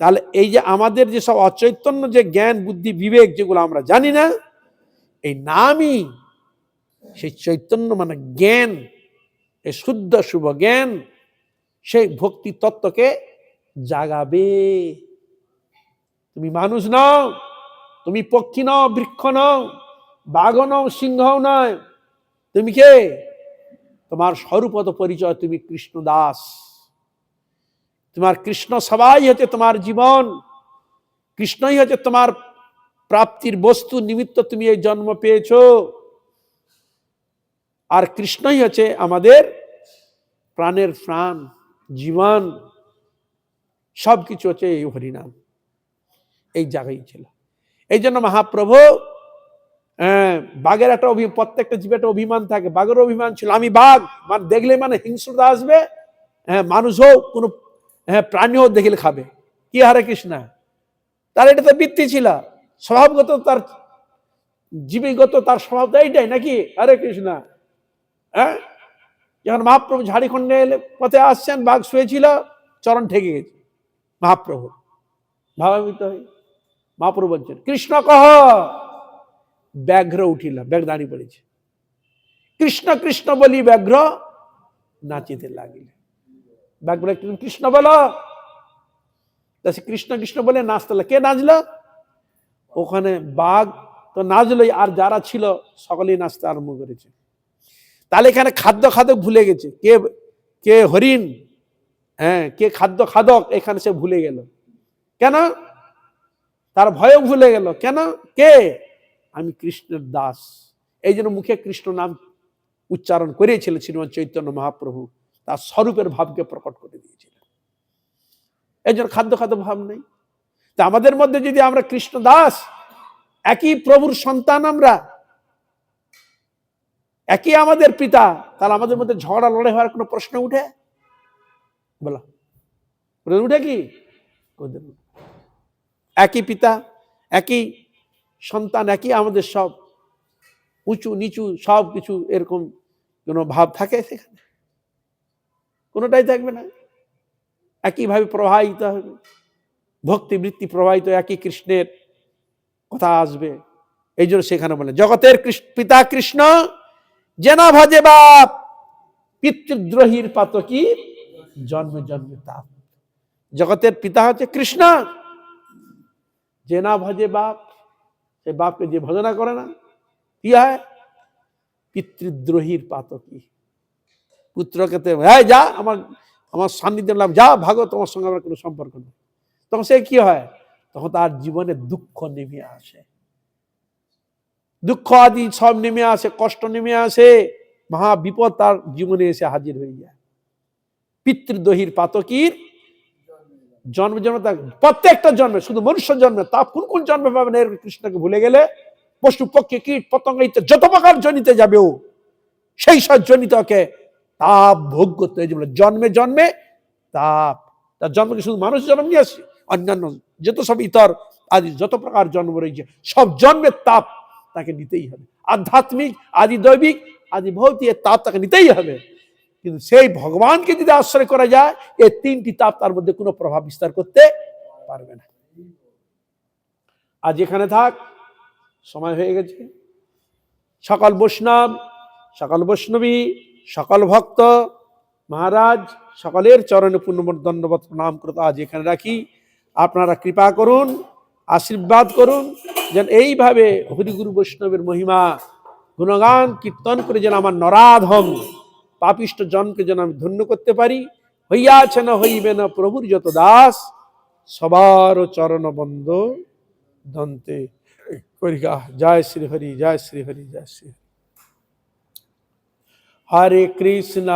তাহলে এই যে আমাদের যে সব অচৈতন্য যে জ্ঞান বুদ্ধি বিবেক যেগুলো আমরা জানি না, এই নামই সেই চৈতন্য মানে জ্ঞান, এই শুদ্ধ শুভ জ্ঞান সেই ভক্তি তত্ত্বকে জাগাবে। তুমি মানুষ নও, তুমি পক্ষী নও, বৃক্ষ নও, বাঘ নও, সিংহ নয়, তুমি কে? তোমার স্বরূপত পরিচয়, তুমি কৃষ্ণ দাস। তোমার কৃষ্ণ সবাই হচ্ছে তোমার জীবন, কৃষ্ণই হচ্ছে তোমার প্রাপ্তির বস্তু, নিমিত্ত তুমি এই জন্ম পেয়েছো। আর কৃষ্ণই হচ্ছে আমাদের প্রাণের প্রাণ, জীবন, সবকিছু হচ্ছে এই হরিনাম। এই জায়গায় ছিল। এই জন্য মহাপ্রভু বাঘের একটা প্রত্যেকটা জীবের একটা অভিমান থাকে, বাঘের অভিমান ছিল আমি বাঘ, মানে দেখলে মানে হিংস্রতা আসবে, মানুষ হোক কোনো প্রাণী হোক দেখলে খাবে। কি হরে কৃষ্ণ, তার এটা তো বৃত্তি ছিল, স্বভাবগত, তার জীবিগত তার স্বভাব তো এইটাই নাকি। হরে কৃষ্ণ। যখন মহাপ্রভু ঝাড়িখণ্ডে এলে পথে আসছেন, বাঘ শুয়েছিল, চরণ ঠেকে গেছে মহাপ্রভু, ভাবান্বিত হয়ে মহাপ্রভু বলছেন কৃষ্ণ কহ, ব্যাঘ্র উঠিল, ব্যাঘ্র দাঁড়িয়ে পড়েছে, কৃষ্ণ কৃষ্ণ বলি ব্যাঘ্র নাচিতে লাগিল। ব্যাঘ্র কৃষ্ণ বলো, কৃষ্ণ কৃষ্ণ বলে নাচতে লাগলো। কে নাচলো? ওখানে বাঘ তো নাচলোই, আর যারা ছিল সকলেই নাচতে আরম্ভ করেছে। তাহলে এখানে খাদ্য খাদক ভুলে গেছে, কে কে হরিণ, কে খাদ্য খাদক, এখানে সে ভুলে গেল। কেন? তার ভয়ও ভুলে গেল। কেন? কে? আমি কৃষ্ণের দাস। এই জন্য মুখে কৃষ্ণ নাম উচ্চারণ করেছিলেন শ্রীমৎ চৈতন্য মহাপ্রভু, তার স্বরূপের ভাবকে প্রকট করে দিয়েছিলেন। এই জন্য খাদ্য খাদ্য ভাব নেই। তা আমাদের মধ্যে যদি আমরা কৃষ্ণ দাস, একই প্রভুর সন্তান, আমরা একই আমাদের পিতা, তাহলে আমাদের মধ্যে ঝগড়া লড়াই হওয়ার কোনো প্রশ্ন উঠে? বলো, উঠে কি? একই পিতা, একই সন্তান, একই আমাদের সব, উঁচু নিচু সব কিছু, এরকম কোনো ভাব থাকে সেখানে? কোনোটাই থাকবে না। একইভাবে প্রবাহিত হবে ভক্তিবৃত্তি, প্রবাহিত একই কৃষ্ণের কথা আসবে। এই জন্য সেখানে বলে জগতের পিতা কৃষ্ণ, জেনা ভজে বাপ, পিতৃদ্রোহীর পাতকী জন্মে জন্মে তাপ। জগতের পিতা হচ্ছে কৃষ্ণ, জেনা ভজে বাপ, সে বাপকে যে ভজনা করে না, কি হয়? পিতৃদ্রোহীর পাতকী। পুত্রকে যা, আমার সান্নিধ্য লাভ, যা ভাগো, তোমার সঙ্গে আমার কোনো সম্পর্ক নেই। তখন সে কি হয়? তখন তার জীবনে দুঃখ নেমে আসে, দুঃখ আদি সব নেমে আসে, কষ্ট নেমে আসে, মহা বিপদ তার জীবনে এসে হাজির হয়ে যায়। পিতৃদ্রোহীর পাতকীর জন্ম জন্ম, প্রত্যেকটা জন্মে, শুধু মনুষ্য জন্মে, তা কোন কোন জন্মে পাবেন এর কৃষ্ণকে ভুলে গেলে, পশু পক্ষী কীট পতঙ্গ যত প্রকার জনিতে যাবে, ও সেই সব জনিতকে তাপ ভোগ করতে হয়েছে বলে জন্মে জন্মে তাপ। তার জন্মকে শুধু মানুষ জন্ম নিয়ে আসে, অন্যান্য যত সব ইতর আদি যত প্রকার জন্ম রয়েছে, সব জন্মের তাপ তাকে নিতেই হবে। আধ্যাত্মিক, আদি দৈবিক, আদি ভৌতিক তাপ তাকে নিতেই হবে। কিন্তু সেই ভগবানকে যদি আশ্রয় করা যায়, এই তিনটি তাপ তার মধ্যে কোনো প্রভাব বিস্তার করতে পারবে না। আজ এখানে থাক, সময় হয়ে গেছে। সকল বৈষ্ণব, সকল বৈষ্ণবী, সকল ভক্ত মহারাজ সকলের চরণে পূর্ণ দণ্ডবত প্রণাম করতে আজ এখানে রাখি। আপনারা কৃপা করুন, আশীর্বাদ করুন, যেন এইভাবে হরিগুরু বৈষ্ণবের মহিমা গুণগান কীর্তন করে যেন আমার নরাধম পাপিষ্ট জনকে যেন আমি ধন্য করতে পারি। হইয়াছে না হইবে না প্রভুর যত দাস, সবার চরণ বন্ধ দন্তে করিগা। জয় শ্রী হরি, জয় শ্রী হরি, জয় শ্রী হরি। হরে কৃষ্ণ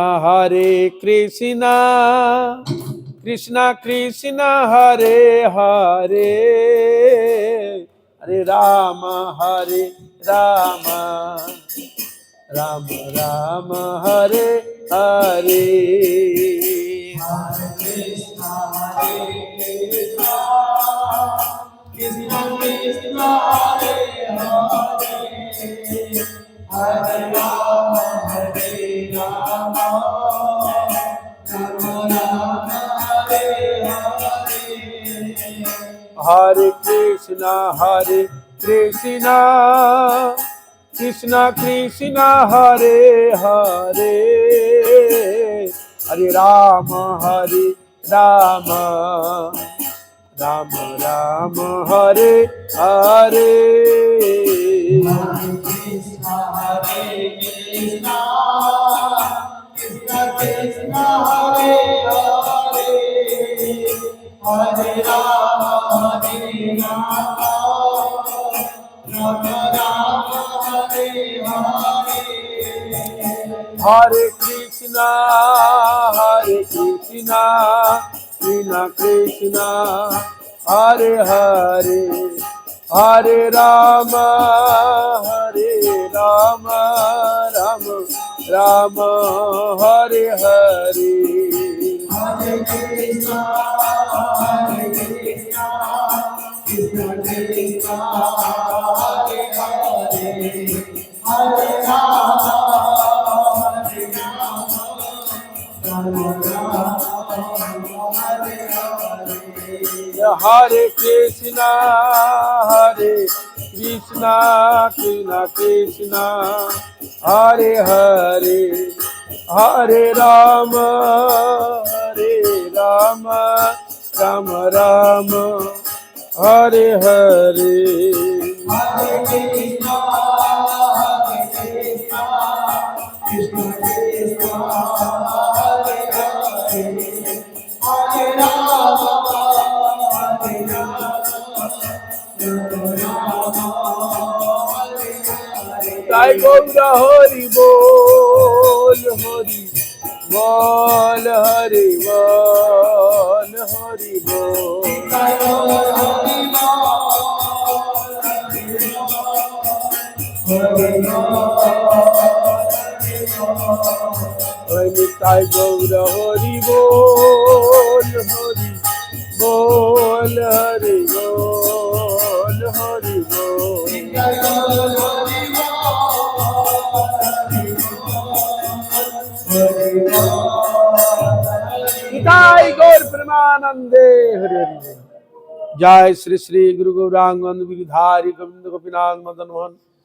কৃষ্ণ কৃষ্ণ হরে হরে, হরে রাম রাম, রাম রাম হরে হরে। কৃষ্ণ কৃষ্ণ কৃষ্ণ হরে হরে, হরে Ram Hare Krishna, Krishna Krishna, Hare Hare, Hare Rama, Rama Rama, Hare Hare. Hare Krishna, Krishna Krishna, Hare Hare, Hare Rama, Rama Rama, Hare Hare. Hare Krishna, Krishna Krishna, Hare Hare, Hare Rama, Hare Krishna, Krishna Krishna, Hare Hare, Hare Rama, Rama Rama, Hare Hare. Hare Krishna, Krishna Krishna, Hare Hare, Hare Rama, Jai Gaura Hari Bol, Hari Bol, Hari Bol, Hari Bol. Jai Gaura Hari Bol, Jai Gaura Hari Bol, Hari Bol, Hari Bol, Hari Bol. Jai Gaura Hari Jai Gaur Premanande, Hare Hare. Jai Sri Sri Guru Gauranga Giridhari Govinda Gopinath Madan Mohan